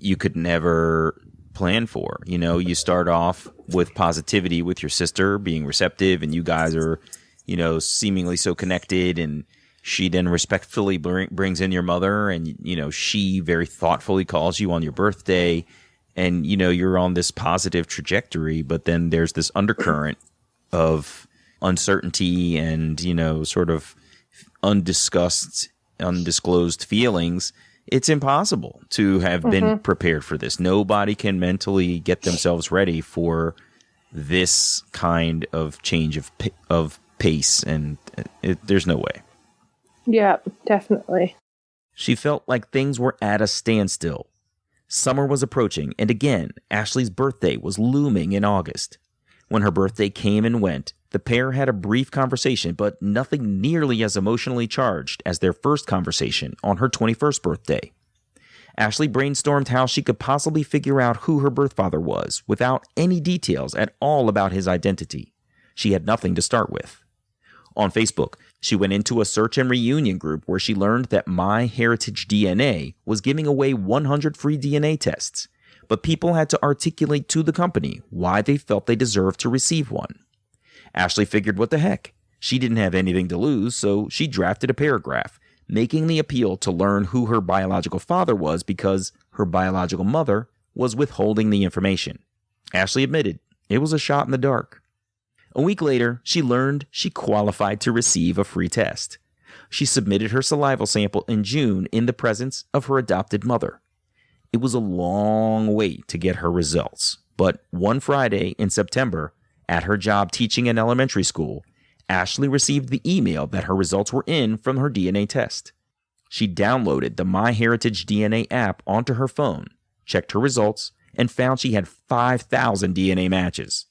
you could never plan for. You start off with positivity with your sister being receptive, and you guys are, seemingly so connected, and she then respectfully brings in your mother, and, she very thoughtfully calls you on your birthday. And, you're on this positive trajectory, but then there's this undercurrent of uncertainty and, sort of undiscussed, undisclosed feelings. It's impossible to have been prepared for this. Nobody can mentally get themselves ready for this kind of change of pace, and there's no way. Yeah, definitely. She felt like things were at a standstill. Summer was approaching, and again, Ashley's birthday was looming in August. When her birthday came and went, the pair had a brief conversation, but nothing nearly as emotionally charged as their first conversation on her 21st birthday. Ashley brainstormed how she could possibly figure out who her birth father was without any details at all about his identity. She had nothing to start with. On Facebook, she went into a search and reunion group where she learned that MyHeritage DNA was giving away 100 free DNA tests, but people had to articulate to the company why they felt they deserved to receive one. Ashley figured, what the heck? She didn't have anything to lose, so she drafted a paragraph, making the appeal to learn who her biological father was because her biological mother was withholding the information. Ashley admitted it was a shot in the dark. A week later, she learned she qualified to receive a free test. She submitted her saliva sample in June in the presence of her adopted mother. It was a long wait to get her results, but one Friday in September, at her job teaching in elementary school, Ashley received the email that her results were in from her DNA test. She downloaded the MyHeritage DNA app onto her phone, checked her results, and found she had 5,000 DNA matches.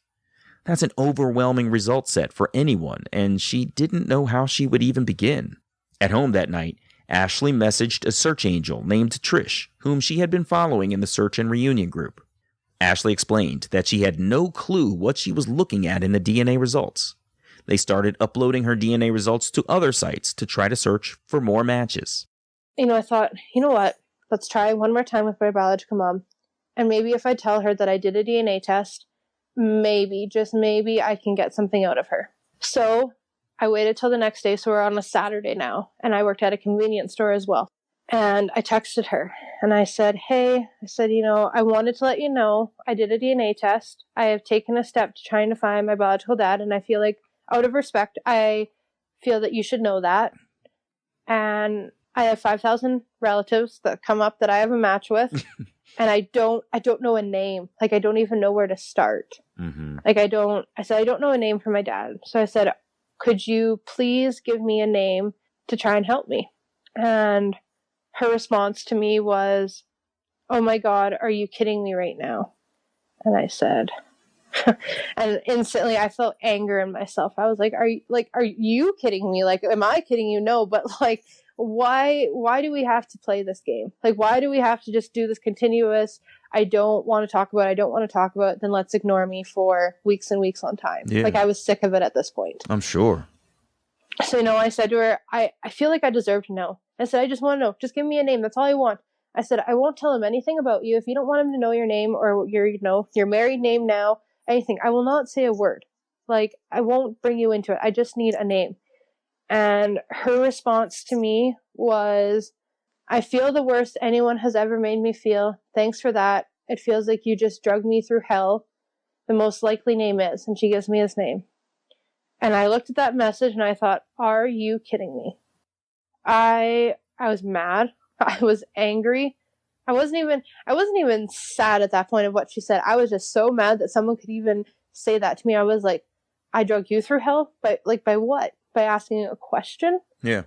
That's an overwhelming result set for anyone, and she didn't know how she would even begin. At home that night, Ashley messaged a search angel named Trish, whom she had been following in the search and reunion group. Ashley explained that she had no clue what she was looking at in the DNA results. They started uploading her DNA results to other sites to try to search for more matches. I thought, you know what? Let's try one more time with my biological mom. And maybe if I tell her that I did a DNA test, maybe, just maybe, I can get something out of her. So I waited till the next day. So we're on a Saturday now. And I worked at a convenience store as well. And I texted her and I said, hey, I wanted to let you know I did a DNA test. I have taken a step to trying to find my biological dad. And I feel like, out of respect, I feel that you should know that. And I have 5,000 relatives that come up that I have a match with. And I don't know a name. Like, I don't even know where to start. Mm-hmm. I said, I don't know a name for my dad. So I said, could you please give me a name to try and help me? And her response to me was, oh my God, are you kidding me right now? And I said, and instantly I felt anger in myself. I was like, are you kidding me? Like, am I kidding you? No, but like, why do we have to play this game? Like, why do we have to just do this continuous, I don't want to talk about it, then let's ignore me for weeks and weeks on time. Yeah. Like, I was sick of it at this point. I'm sure. So, I said to her, I feel like I deserve to know. I said, I just want to know. Just give me a name. That's all I want. I said, I won't tell him anything about you. If you don't want him to know your name or your married name now, anything, I will not say a word. Like, I won't bring you into it. I just need a name. And her response to me was, I feel the worst anyone has ever made me feel. Thanks for that. It feels like you just dragged me through hell. The most likely name is, and she gives me his name. And I looked at that message and I thought, are you kidding me? I was mad. I was angry. I wasn't even sad at that point of what she said. I was just so mad that someone could even say that to me. I was like, I drug you through hell? By what? By asking a question? Yeah.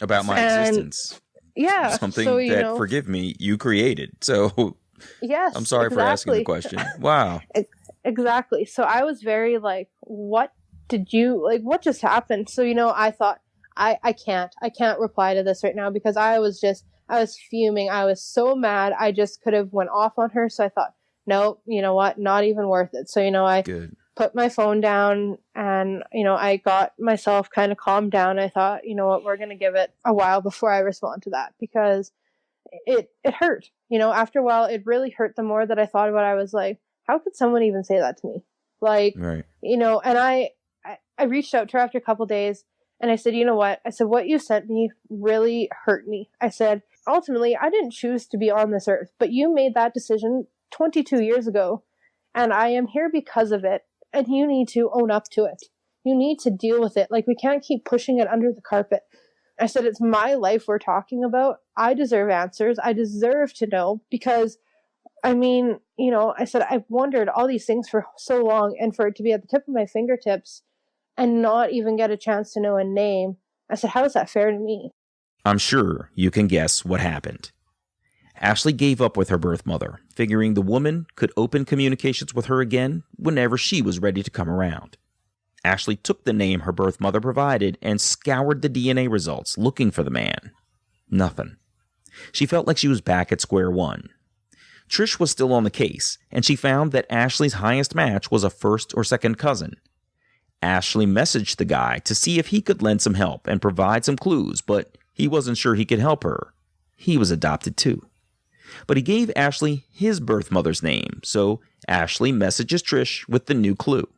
About my existence. Yeah. Something that, forgive me, you created. So yes, I'm sorry for asking the question. Wow. Exactly. So I was very like, what just happened? So, I thought, I can't reply to this right now because I was fuming. I was so mad. I just could have went off on her. So I thought, no, you know what? Not even worth it. So, I put my phone down and, I got myself kind of calmed down. I thought, you know what? We're going to give it a while before I respond to that because it hurt. After a while, it really hurt. The more that I thought about it, I was like, how could someone even say that to me? Like, right. And I reached out to her after a couple days. And I said, you know what? I said, what you sent me really hurt me. I said, ultimately, I didn't choose to be on this earth, but you made that decision 22 years ago. And I am here because of it. And you need to own up to it. You need to deal with it. Like, we can't keep pushing it under the carpet. I said, it's my life we're talking about. I deserve answers. I deserve to know because, I said, I've wondered all these things for so long. And for it to be at the tip of my fingertips and not even get a chance to know a name. I said, how is that fair to me? I'm sure you can guess what happened. Ashley gave up with her birth mother, figuring the woman could open communications with her again whenever she was ready to come around. Ashley took the name her birth mother provided and scoured the DNA results looking for the man. Nothing. She felt like she was back at square one. Trish was still on the case, and she found that Ashley's highest match was a first or second cousin. Ashley messaged the guy to see if he could lend some help and provide some clues, but he wasn't sure he could help her. He was adopted too. But he gave Ashley his birth mother's name, so Ashley messages Trish with the new clue.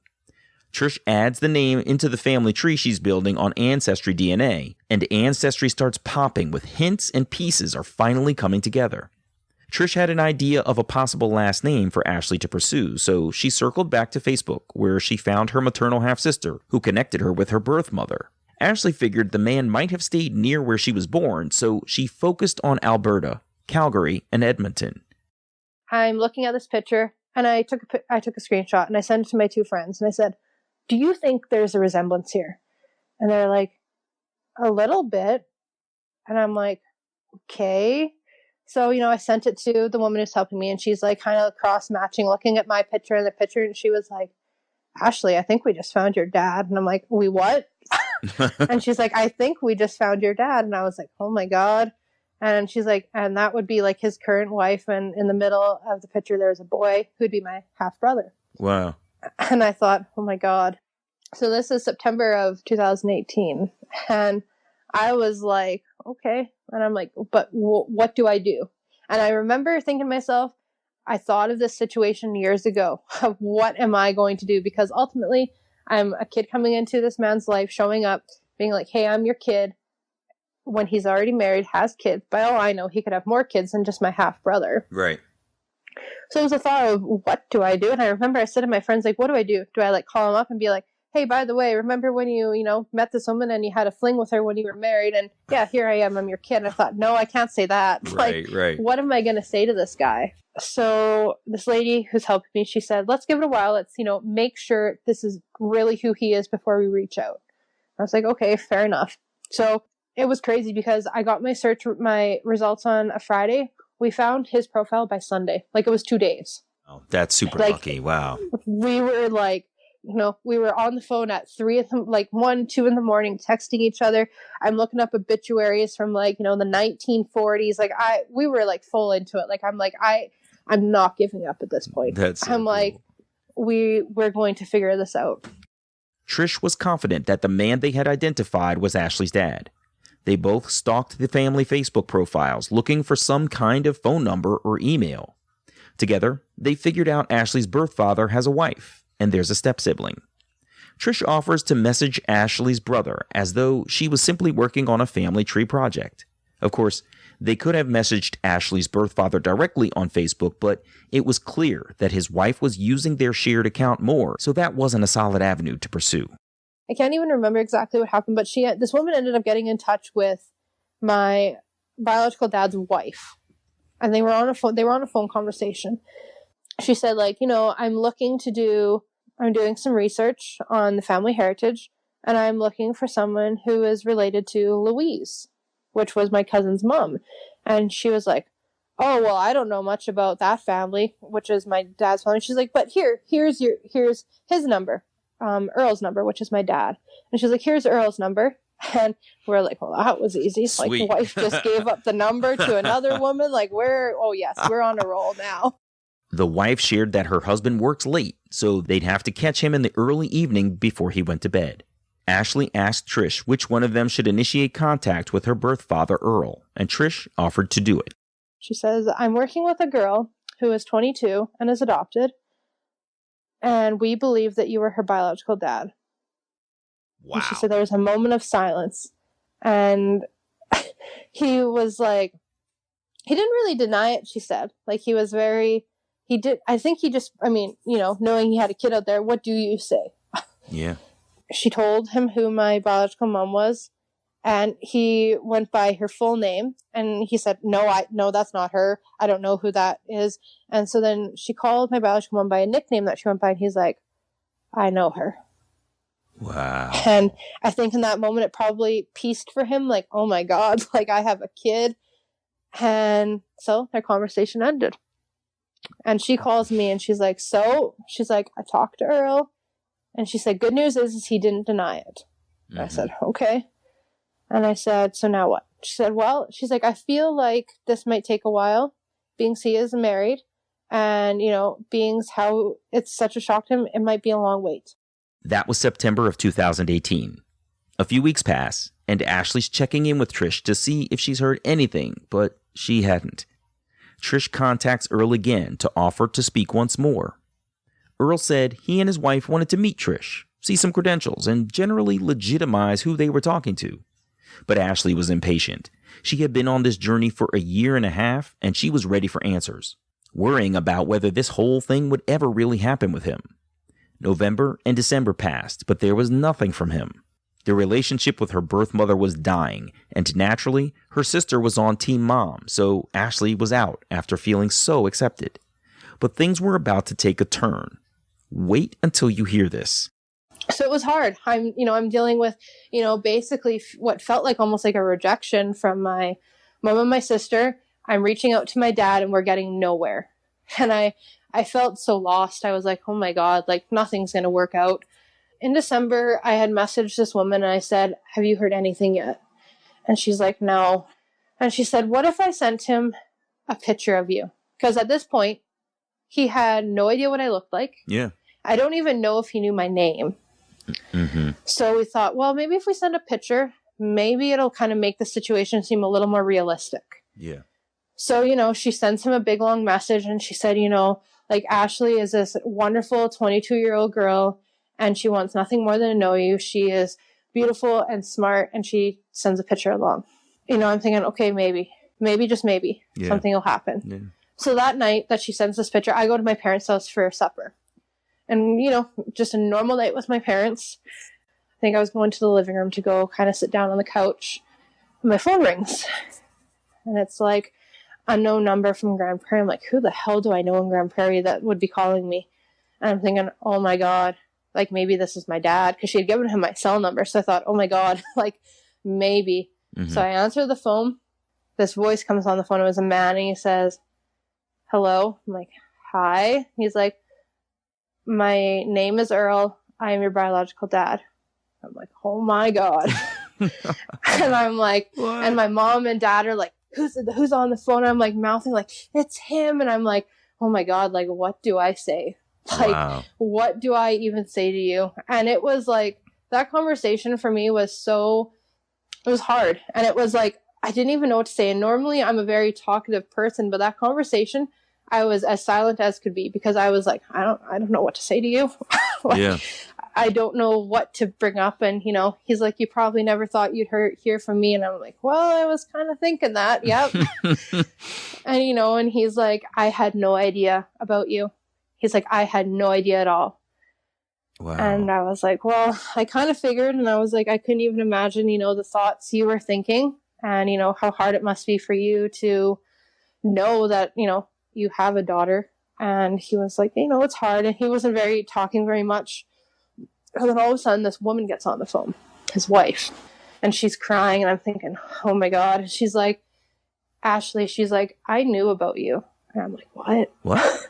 Trish adds the name into the family tree she's building on Ancestry DNA, and Ancestry starts popping with hints and pieces are finally coming together. Trish had an idea of a possible last name for Ashley to pursue, so she circled back to Facebook, where she found her maternal half-sister, who connected her with her birth mother. Ashley figured the man might have stayed near where she was born, so she focused on Alberta, Calgary, and Edmonton. I'm looking at this picture, and I took a screenshot, and I sent it to my two friends, and I said, do you think there's a resemblance here? And they're like, a little bit. And I'm like, okay. So, I sent it to the woman who's helping me, and she's like kind of cross-matching, looking at my picture and the picture, and she was like, Ashley, I think we just found your dad. And I'm like, we what? And she's like, I think we just found your dad. And I was like, oh my God. And she's like, and that would be like his current wife. And in the middle of the picture, there was a boy who'd be my half-brother. Wow. And I thought, oh my God. So this is September of 2018. And I was like, okay. And I'm like, but what do I do? And I remember thinking to myself, I thought of this situation years ago of what am I going to do? Because ultimately, I'm a kid coming into this man's life, showing up, being like, hey, I'm your kid. When he's already married, has kids. By all I know, he could have more kids than just my half-brother. Right. So it was a thought of, what do I do? And I remember I said to my friends, like, what do I do? Do I call him up and be like, hey, by the way, remember when you met this woman and you had a fling with her when you were married? And yeah, here I am, I'm your kid. And I thought, no, I can't say that. Right. What am I going to say to this guy? So this lady who's helping me, she said, let's give it a while. Let's, make sure this is really who he is before we reach out. I was like, okay, fair enough. So it was crazy because I got my results on a Friday. We found his profile by Sunday. It was 2 days. Oh, that's super lucky. Wow. We were we were on the phone at 1, 2 in the morning, texting each other. I'm looking up obituaries from the 1940s. We were full into it. I'm not giving up at this point. That's so cool. We're going to figure this out. Trish was confident that the man they had identified was Ashley's dad. They both stalked the family Facebook profiles, looking for some kind of phone number or email. Together, they figured out Ashley's birth father has a wife, and there's a step-sibling. Trish offers to message Ashley's brother as though she was simply working on a family tree project. Of course, they could have messaged Ashley's birth father directly on Facebook, but it was clear that his wife was using their shared account more, so that wasn't a solid avenue to pursue. I can't even remember exactly what happened, but this woman ended up getting in touch with my biological dad's wife, and they were on a phone conversation. She said, I'm doing some research on the family heritage, and I'm looking for someone who is related to Louise, which was my cousin's mom. And she was like, oh, well, I don't know much about that family, which is my dad's family. She's like, but here's his number. Earl's number, which is my dad. And she's like, here's Earl's number. And we're like, well, that was easy. Sweet. The wife just gave up the number to another woman. We're on a roll now. The wife shared that her husband works late, so they'd have to catch him in the early evening before he went to bed. Ashley asked Trish which one of them should initiate contact with her birth father, Earl, and Trish offered to do it. She says, I'm working with a girl who is 22 and is adopted, and we believe that you were her biological dad. Wow. And she said there was a moment of silence, and he was like, he didn't really deny it, she said. Knowing he had a kid out there, what do you say? Yeah. She told him who my biological mom was, and he went by her full name, and he said, no, that's not her. I don't know who that is. And so then she called my biological mom by a nickname that she went by, and he's like, I know her. Wow. And I think in that moment, it probably pieced for him, oh my God, I have a kid. And so their conversation ended. And she calls me and she's like, I talked to Earl. And she said, good news is he didn't deny it. Mm-hmm. I said, okay. And I said, so now what? She said, well, she's like, I feel like this might take a while, being he is married. And, being how it's such a shock to him, it might be a long wait. That was September of 2018. A few weeks pass, and Ashley's checking in with Trish to see if she's heard anything, but she hadn't. Trish contacts Earl again to offer to speak once more. Earl said he and his wife wanted to meet Trish, see some credentials, and generally legitimize who they were talking to. But Ashley was impatient. She had been on this journey for a year and a half, and she was ready for answers, worrying about whether this whole thing would ever really happen with him. November and December passed, but there was nothing from him. Their relationship with her birth mother was dying, and naturally, her sister was on Team Mom, so Ashley was out after feeling so accepted. But things were about to take a turn. Wait until you hear this. So it was hard. I'm dealing with, basically what felt like almost like a rejection from my mom and my sister. I'm reaching out to my dad and we're getting nowhere. And I felt so lost. I was like, oh my God, like nothing's going to work out. In December, I had messaged this woman and I said, have you heard anything yet? And she's like, no. And she said, what if I sent him a picture of you? Because at this point, he had no idea what I looked like. Yeah. I don't even know if he knew my name. Mm-hmm. So we thought, well, maybe if we send a picture, maybe it'll kind of make the situation seem a little more realistic. Yeah. So, she sends him a big long message and she said, like Ashley is this wonderful 22-year-old girl and she wants nothing more than to know you. She is beautiful and smart, and she sends a picture along. I'm thinking, okay, maybe, just maybe something will happen. Yeah. So that night that she sends this picture, I go to my parents' house for supper. And, just a normal night with my parents. I think I was going to the living room to go kind of sit down on the couch. My phone rings. And it's like unknown number from Grand Prairie. I'm like, who the hell do I know in Grand Prairie that would be calling me? And I'm thinking, oh my God, like maybe this is my dad. Because she had given him my cell number. So I thought, oh my God, like maybe. Mm-hmm. So I answer the phone. This voice comes on the phone. It was a man. And he says, hello. I'm like, hi. He's like, my name is Earl. I am your biological dad. I'm like, oh my God. And I'm like, what? And my mom and dad are like, who's on the phone? I'm like mouthing like, it's him. And I'm like, oh my God, like, what do I say? Like, wow. What do I even say to you? And it was like, that conversation for me was it was hard. And it was like, I didn't even know what to say. And normally I'm a very talkative person, but that conversation, I was as silent as could be because I was like, I don't know what to say to you. Like, yeah. I don't know what to bring up. And, he's like, you probably never thought you'd hear from me. And I'm like, well, I was kind of thinking that. Yep. And, and he's like, I had no idea about you. He's like, I had no idea at all. Wow. And I was like, well, I kind of figured. And I was like, I couldn't even imagine, the thoughts you were thinking and, how hard it must be for you to know that, you have a daughter. And he was like, it's hard. And he wasn't talking very much. And then all of a sudden this woman gets on the phone, his wife, and she's crying. And I'm thinking, oh my God. And she's like, Ashley, she's like, I knew about you. And I'm like, what?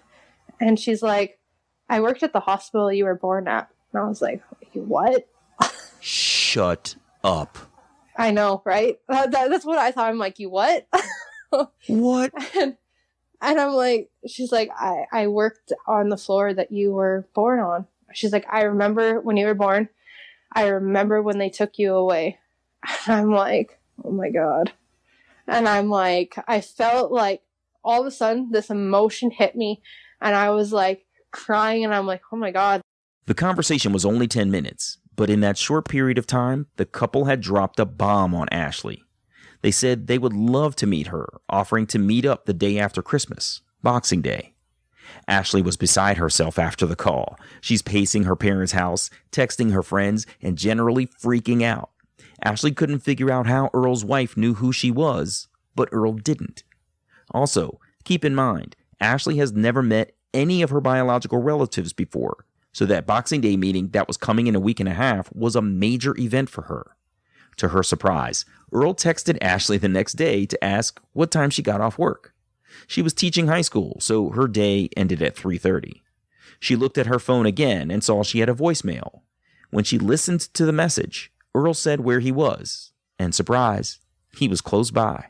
And she's like, I worked at the hospital you were born at. And I was like, what? Shut up. I know, right? That's what I thought. I'm like, you what? What? And I'm like, she's like, I worked on the floor that you were born on. She's like, I remember when you were born. I remember when they took you away. And I'm like, oh my God. And I'm like, I felt like all of a sudden this emotion hit me and I was like crying and I'm like, oh my God. The conversation was only 10 minutes, but in that short period of time, the couple had dropped a bomb on Ashley. They said they would love to meet her, offering to meet up the day after Christmas, Boxing Day. Ashley was beside herself after the call. She's pacing her parents' house, texting her friends, and generally freaking out. Ashley couldn't figure out how Earl's wife knew who she was, but Earl didn't. Also, keep in mind, Ashley has never met any of her biological relatives before, so that Boxing Day meeting that was coming in a week and a half was a major event for her. To her surprise, Earl texted Ashley the next day to ask what time she got off work. She was teaching high school, so her day ended at 3:30. She looked at her phone again and saw she had a voicemail. When she listened to the message, Earl said where he was, and surprise, he was close by.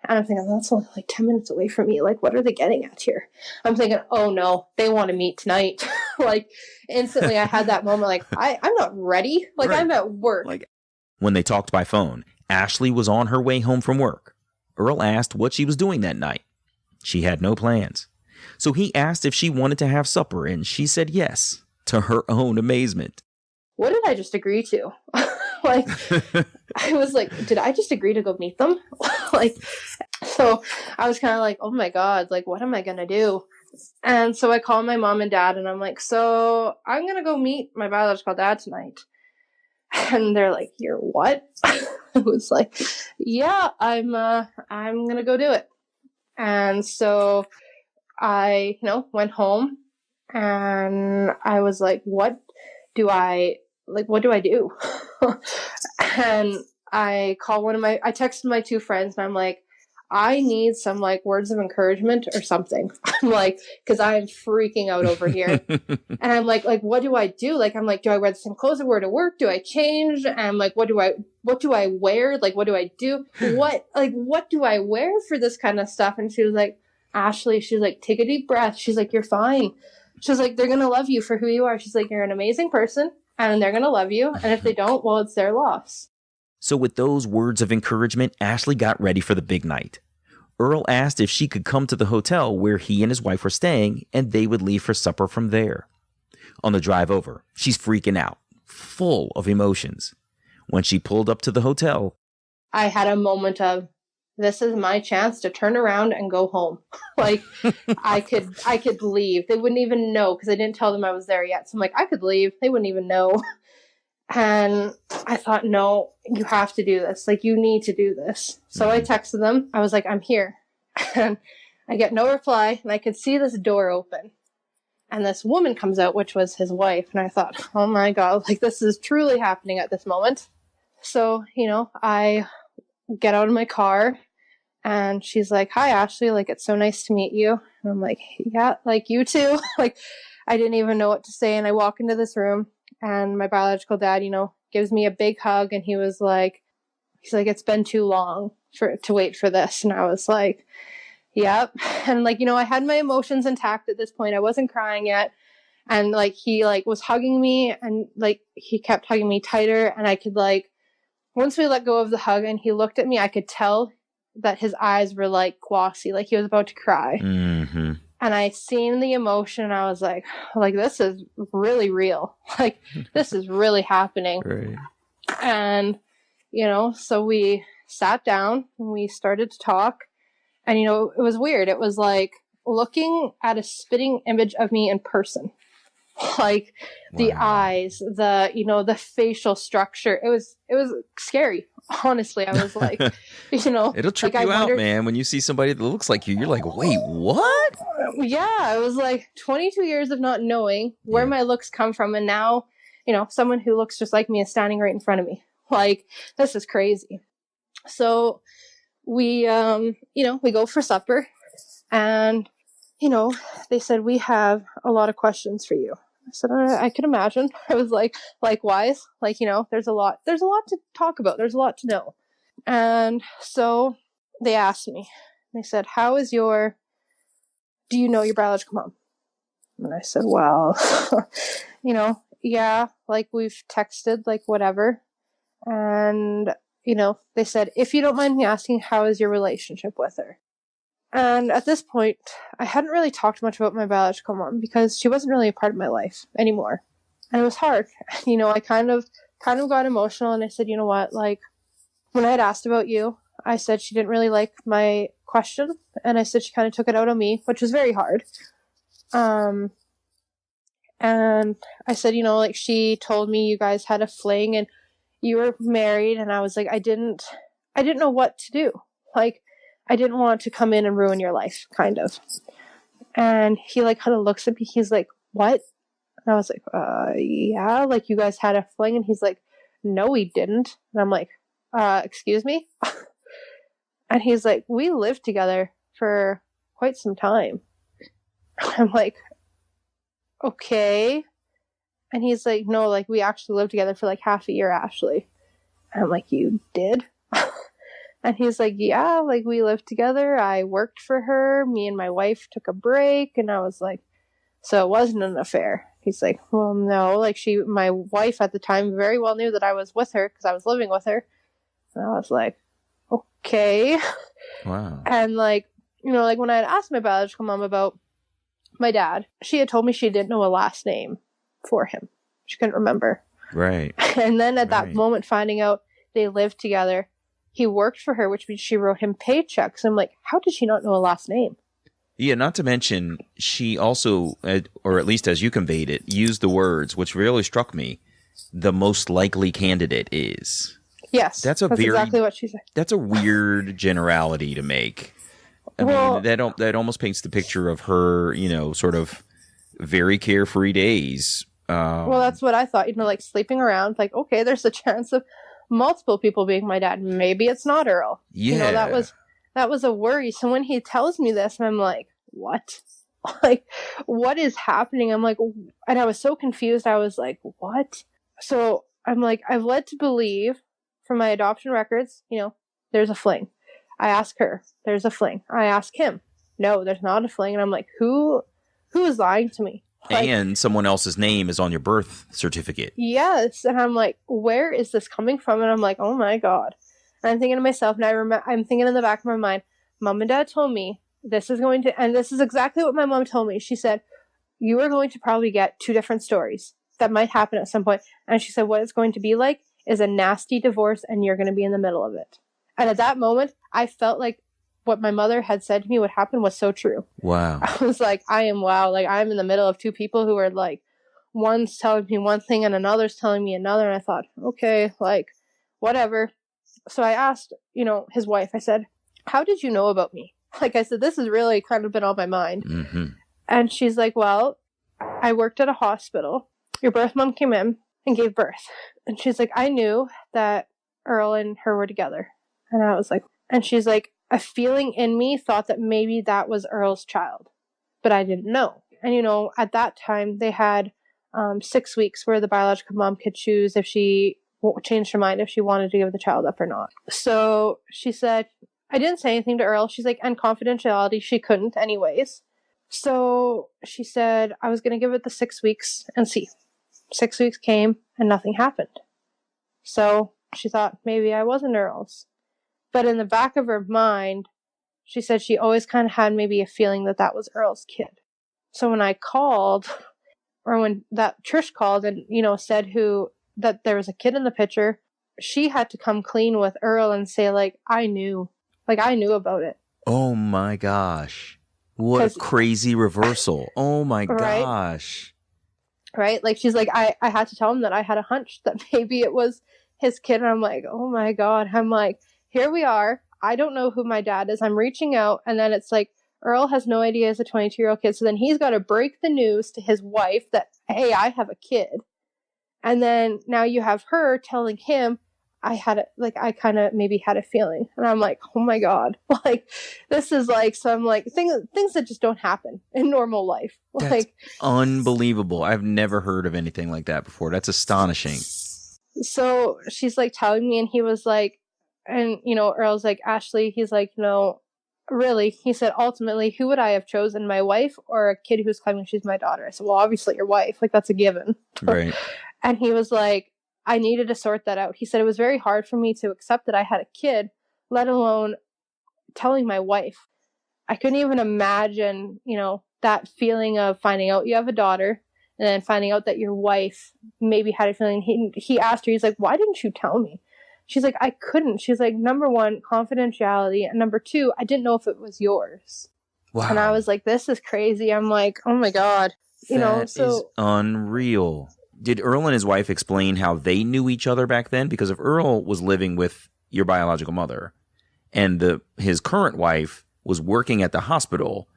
And I'm thinking, that's only like 10 minutes away from me. Like, what are they getting at here? I'm thinking, oh no, they want to meet tonight. Like instantly I had that moment like, I'm not ready. Like Right. I'm at work. Like when they talked by phone, Ashley was on her way home from work. Earl asked what she was doing that night. She had no plans. So he asked if she wanted to have supper, and she said yes, to her own amazement. What did I just agree to? Like, I was like, did I just agree to go meet them? Like, so I was kind of like, oh my God, like, what am I going to do? And so I called my mom and dad and I'm like, so I'm going to go meet my biological dad tonight. And they're like, you're what? I was like, yeah, I'm going to go do it. And so I, went home and I was like, what do I do? And I texted my two friends and I'm like, I need some like words of encouragement or something. I'm like, cause I'm freaking out over here. And I'm like, what do I do? Like, I'm like, do I wear the same clothes I wear to work? Do I change? And I'm like, what do I wear? Like, what do I do? What do I wear for this kind of stuff? And she was like, Ashley, she's like, take a deep breath. She's like, you're fine. She's like, they're going to love you for who you are. She's like, you're an amazing person and they're going to love you. And if they don't, well, it's their loss. So with those words of encouragement, Ashley got ready for the big night. Earl asked if she could come to the hotel where he and his wife were staying, and they would leave for supper from there. On the drive over, she's freaking out, full of emotions. When she pulled up to the hotel, I had a moment of, this is my chance to turn around and go home. Like, I could leave. They wouldn't even know because I didn't tell them I was there yet. So I'm like, I could leave. They wouldn't even know. And I thought, no, you have to do this. Like, you need to do this. So I texted them. I was like, I'm here. And I get no reply. And I could see this door open. And this woman comes out, which was his wife. And I thought, oh my God, like this is truly happening at this moment. So, I get out of my car and she's like, hi, Ashley. Like, it's so nice to meet you. And I'm like, yeah, like you too. Like, I didn't even know what to say. And I walk into this room. And my biological dad, gives me a big hug and he's like, it's been too long to wait for this. And I was like, yep. And like, I had my emotions intact at this point. I wasn't crying yet. And like, he like was hugging me and like, he kept hugging me tighter. And I could like, once we let go of the hug and he looked at me, I could tell that his eyes were like glossy, like he was about to cry. mm-hmm. And I seen the emotion and I was like, this is really real. Like, this is really happening. Right. And, so we sat down and we started to talk. And, it was weird. It was like looking at a spitting image of me in person. Like the eyes, the facial structure. It was scary. Honestly, I was like, it'll trip like, you out, man. When you see somebody that looks like you're like, wait, what? Yeah, it was like 22 years of not knowing where my looks come from. And now, someone who looks just like me is standing right in front of me. Like, this is crazy. So we, we go for supper and, they said, we have a lot of questions for you. I said, I could imagine. I was like, likewise, like, there's a lot to talk about. There's a lot to know. And so they asked me, they said, do you know your biological mom? And I said, well, yeah, like we've texted, like whatever. And, they said, if you don't mind me asking, how is your relationship with her? And at this point, I hadn't really talked much about my biological mom because she wasn't really a part of my life anymore. And it was hard. I kind of got emotional and I said, you know what, like when I had asked about you, I said she didn't really like my question. And I said she kind of took it out on me, which was very hard. And I said, like she told me you guys had a fling and you were married. And I was like, I didn't know what to do. Like, I didn't want to come in and ruin your life, kind of. And he like kind of looks at me. He's like, what? And I was like, yeah, like you guys had a fling. And he's like, no, we didn't. And I'm like, excuse me? And he's like, we lived together for quite some time. I'm like, okay. And he's like, no, like we actually lived together for like half a year, Ashley. And I'm like, you did? And he's like, yeah, like we lived together. I worked for her. Me and my wife took a break. And I was like, So it wasn't an affair. He's like, well, no, like my wife at the time very well knew that I was with her because I was living with her. And I was like, okay. Wow. And like, you know, like when I had asked my biological mom about my dad, she had told me she didn't know a last name for him. She couldn't remember. Right. And then at that Right. moment, finding out they lived together, he worked for her, which means she wrote him paychecks. I'm like, how did she not know a last name? Yeah, not to mention, she also, or at least as you conveyed it, used the words, which really struck me, the most likely candidate is. Yes, That's exactly what she said. That's a weird generality to make. I mean, that almost paints the picture of her, you know, sort of very carefree days. Well, that's what I thought, you know, like sleeping around, like, okay, there's a chance of multiple people being my dad. Maybe it's not Earl. Yeah. You know, that was a worry. So when he tells me this, I'm like, what? Like, what is happening? I'm like, and I was so confused. I was like, what? So I'm like, I've led to believe from my adoption records, you know, there's a fling. I ask her, there's a fling. I ask him, no, there's not a fling. And I'm like, who is lying to me? Like, and someone else's name is on your birth certificate. Yes. And I'm like, where is this coming from? And I'm like, oh my God. And I'm thinking to myself, and I'm thinking in the back of my mind, Mom and Dad told me this is going to, and this is exactly what my mom told me. She said, you are going to probably get 2 different stories that might happen at some point. And she said, what it's going to be like is a nasty divorce, and you're going to be in the middle of it. And at that moment, I felt like what my mother had said to me would happen was so true. Wow. I was like, like, I'm in the middle of 2 people who are like, one's telling me one thing and another's telling me another. And I thought, okay, like, whatever. So I asked, you know, his wife, I said, how did you know about me? Like I said, this has really kind of been on my mind. Mm-hmm. And she's like, well, I worked at a hospital. Your birth mom came in and gave birth. And she's like, I knew that Earl and her were together. And I was like, and she's like, a feeling in me thought that maybe that was Earl's child, but I didn't know. And, you know, at that time they had 6 weeks where the biological mom could choose if she changed her mind, if she wanted to give the child up or not. So she said, I didn't say anything to Earl. She's like, and confidentiality, she couldn't anyways. So she said, I was going to give it the 6 weeks and see. 6 weeks came and nothing happened. So she thought maybe I wasn't Earl's. But in the back of her mind, she said she always kind of had maybe a feeling that that was Earl's kid. So when I called, or when that Trish called and, you know, said that there was a kid in the picture, she had to come clean with Earl and say, like, I knew about it. Oh my gosh. What a crazy reversal. Oh my gosh. Right? Like, she's like, I had to tell him that I had a hunch that maybe it was his kid. And I'm like, oh my God. I'm like, here we are. I don't know who my dad is. I'm reaching out. And then it's like, Earl has no idea he's a 22-year-old kid. So then he's got to break the news to his wife that, hey, I have a kid. And then now you have her telling him, I kind of maybe had a feeling. And I'm like, oh my God. Like, this is like some like things that just don't happen in normal life. That's like unbelievable. I've never heard of anything like that before. That's astonishing. So she's like telling me, and he was like, and, you know, Earl's like, Ashley, he's like, no, really? He said, ultimately, who would I have chosen, my wife or a kid who's claiming she's my daughter? I said, well, obviously your wife. Like, that's a given. Right. And he was like, I needed to sort that out. He said, it was very hard for me to accept that I had a kid, let alone telling my wife. I couldn't even imagine, you know, that feeling of finding out you have a daughter and then finding out that your wife maybe had a feeling. He asked her, he's like, why didn't you tell me? She's like, I couldn't. She's like, number 1, confidentiality. And number 2, I didn't know if it was yours. Wow. And I was like, this is crazy. I'm like, oh my God. You know, That is unreal. Did Earl and his wife explain how they knew each other back then? Because if Earl was living with your biological mother and his current wife was working at the hospital,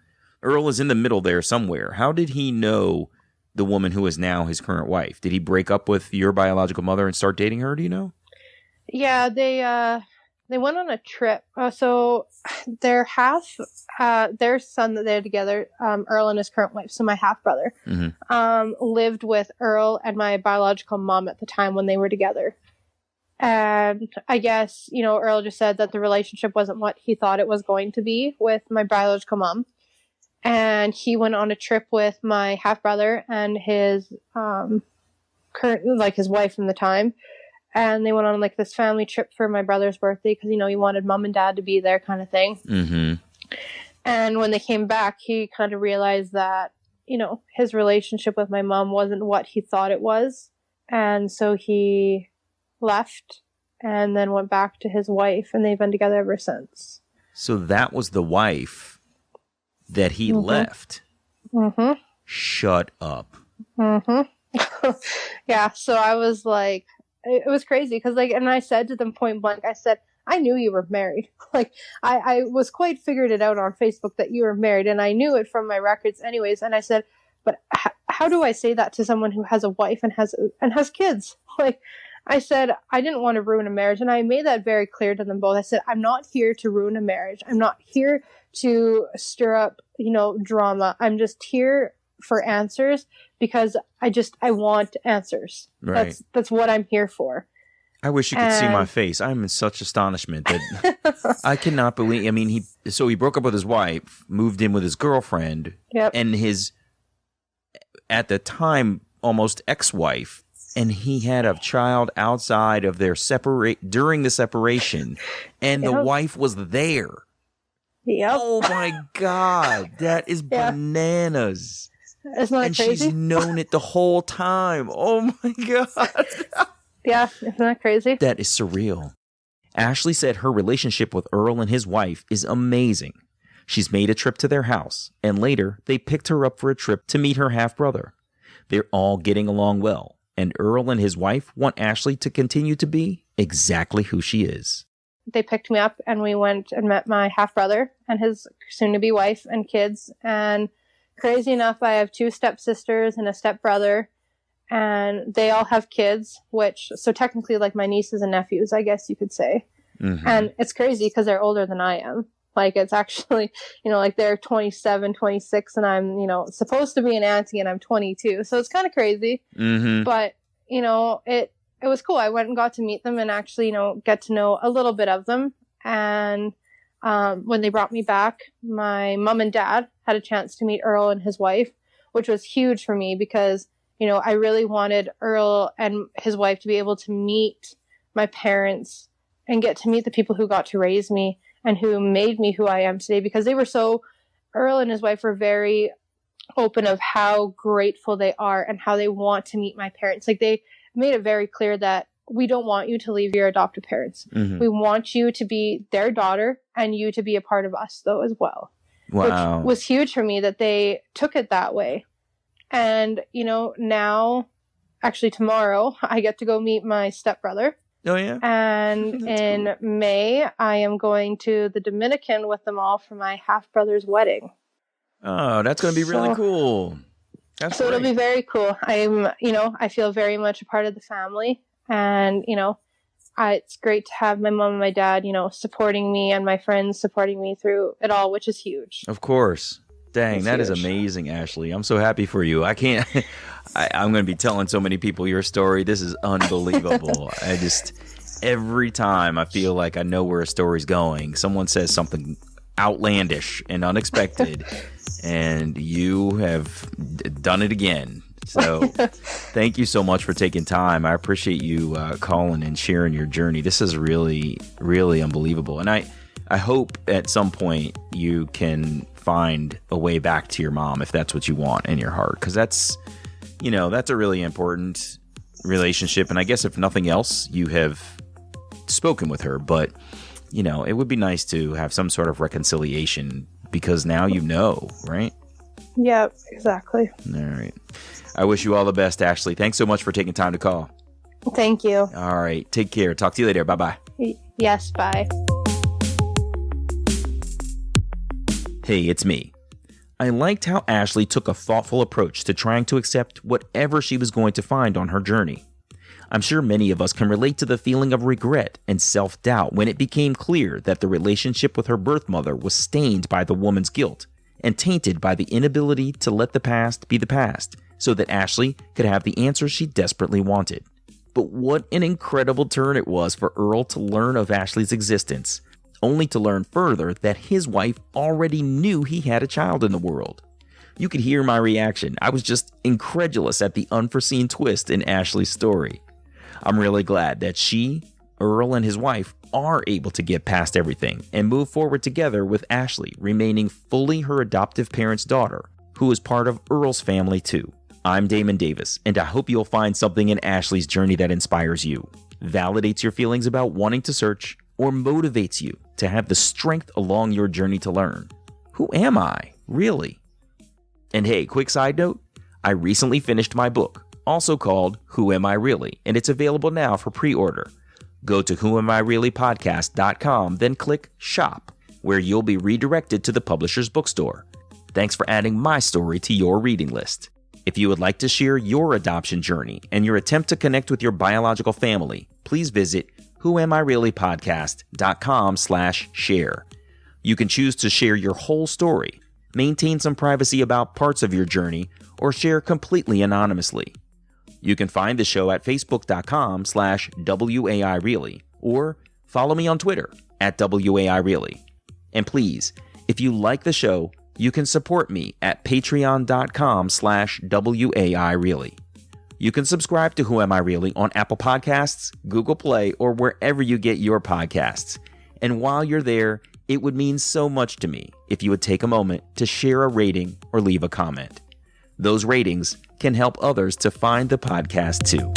Earl is in the middle there somewhere. How did he know the woman who is now his current wife? Did he break up with your biological mother and start dating her? Do you know? Yeah, they went on a trip. So their son that they're together, Earl and his current wife, so my half brother, lived with Earl and my biological mom at the time when they were together. And I guess, you know, Earl just said that the relationship wasn't what he thought it was going to be with my biological mom. and he went on a trip with my half brother and his his wife from the time, and they went on like this family trip for my brother's birthday because he wanted mom and dad to be there, kind of thing. Mm-hmm. And when they came back, he kind of realized that his relationship with my mom wasn't what he thought it was, and so he left and then went back to his wife, and they've been together ever since. So that was the wife that he left. Mm-hmm. Shut up. Mm-hmm. Yeah, so I was like, it was crazy because and I said to them point blank, I said, I knew you were married. I was quite figured it out on Facebook that you were married, and I knew it from my records anyways. And I said, but how do I say that to someone who has a wife and has kids? I said, I didn't want to ruin a marriage, and I made that very clear to them both. I said, I'm not here to ruin a marriage. I'm not here to stir up, drama. I'm just here for answers because I want answers. Right. That's what I'm here for. I wish you could see my face. I'm in such astonishment that I cannot believe. I mean, he broke up with his wife, moved in with his girlfriend, yep. and his, at the time, almost ex-wife, and he had a child outside of their during the separation, and the wife was there. Yep. Oh my God, that is bananas. Isn't that crazy? And she's known it the whole time. Oh my God. Yeah, isn't that crazy? That is surreal. Ashley said her relationship with Earl and his wife is amazing. She's made a trip to their house, and later they picked her up for a trip to meet her half-brother. They're all getting along well, and Earl and his wife want Ashley to continue to be exactly who she is. They picked me up, and we went and met my half-brother and his soon-to-be wife and kids, and crazy enough, I have 2 stepsisters and a stepbrother, and they all have kids, so technically like my nieces and nephews, I guess you could say. Mm-hmm. And it's crazy because they're older than I am. It's actually, they're 27, 26, and I'm, supposed to be an auntie, and I'm 22. So it's kind of crazy. Mm-hmm. But, it was cool. I went and got to meet them and actually, get to know a little bit of them. And when they brought me back, my mom and dad had a chance to meet Earl and his wife, which was huge for me because I really wanted Earl and his wife to be able to meet my parents and get to meet the people who got to raise me and who made me who I am today, because Earl and his wife were very open of how grateful they are and how they want to meet my parents. They made it very clear that we don't want you to leave your adoptive parents. Mm-hmm. We want you to be their daughter and you to be a part of us though as well. Wow. Which was huge for me that they took it that way. And, now, actually tomorrow, I get to go meet my stepbrother. Oh, yeah? And in cool. May, I am going to the Dominican with them all for my half-brother's wedding. Oh, that's going to be really cool. That's great. It'll be very cool. I feel very much a part of the family. And, it's great to have my mom and my dad, supporting me and my friends supporting me through it all, which is huge. Of course. Dang, that is amazing, Ashley. I'm so happy for you. I'm going to be telling so many people your story. This is unbelievable. Every time I feel like I know where a story's going, someone says something outlandish and unexpected, and you have done it again. So thank you so much for taking time. I appreciate you calling and sharing your journey. This is really, really unbelievable. And I hope at some point you can find a way back to your mom if that's what you want in your heart, because that's a really important relationship. And I guess if nothing else, you have spoken with her, but it would be nice to have some sort of reconciliation because now right? Yeah, exactly. All right. I wish you all the best, Ashley. Thanks so much for taking time to call. Thank you. All right. Take care. Talk to you later. Bye-bye. Yes, bye. Hey, it's me. I liked how Ashley took a thoughtful approach to trying to accept whatever she was going to find on her journey. I'm sure many of us can relate to the feeling of regret and self-doubt when it became clear that the relationship with her birth mother was stained by the woman's guilt and tainted by the inability to let the past be the past so that Ashley could have the answers she desperately wanted. But what an incredible turn it was for Earl to learn of Ashley's existence, only to learn further that his wife already knew he had a child in the world. You could hear my reaction. I was just incredulous at the unforeseen twist in Ashley's story. I'm really glad that she, Earl, and his wife are able to get past everything and move forward together, with Ashley remaining fully her adoptive parents' daughter, who is part of Earl's family too. I'm Damon Davis, and I hope you'll find something in Ashley's journey that inspires you, validates your feelings about wanting to search, or motivates you to have the strength along your journey to learn. Who am I, really? And hey, quick side note, I recently finished my book, also called Who Am I Really? And it's available now for pre-order. Go to whoamireallypodcast.com, then click Shop, where you'll be redirected to the publisher's bookstore. Thanks for adding my story to your reading list. If you would like to share your adoption journey and your attempt to connect with your biological family, please visit whoamireallypodcast.com/share. You can choose to share your whole story, maintain some privacy about parts of your journey, or share completely anonymously. You can find the show at facebook.com/WAIReally or follow me on Twitter at WAIReally. And please, if you like the show, you can support me at patreon.com/WAIReally. You can subscribe to Who Am I Really on Apple Podcasts, Google Play, or wherever you get your podcasts. And while you're there, it would mean so much to me if you would take a moment to share a rating or leave a comment. Those ratings can help others to find the podcast too.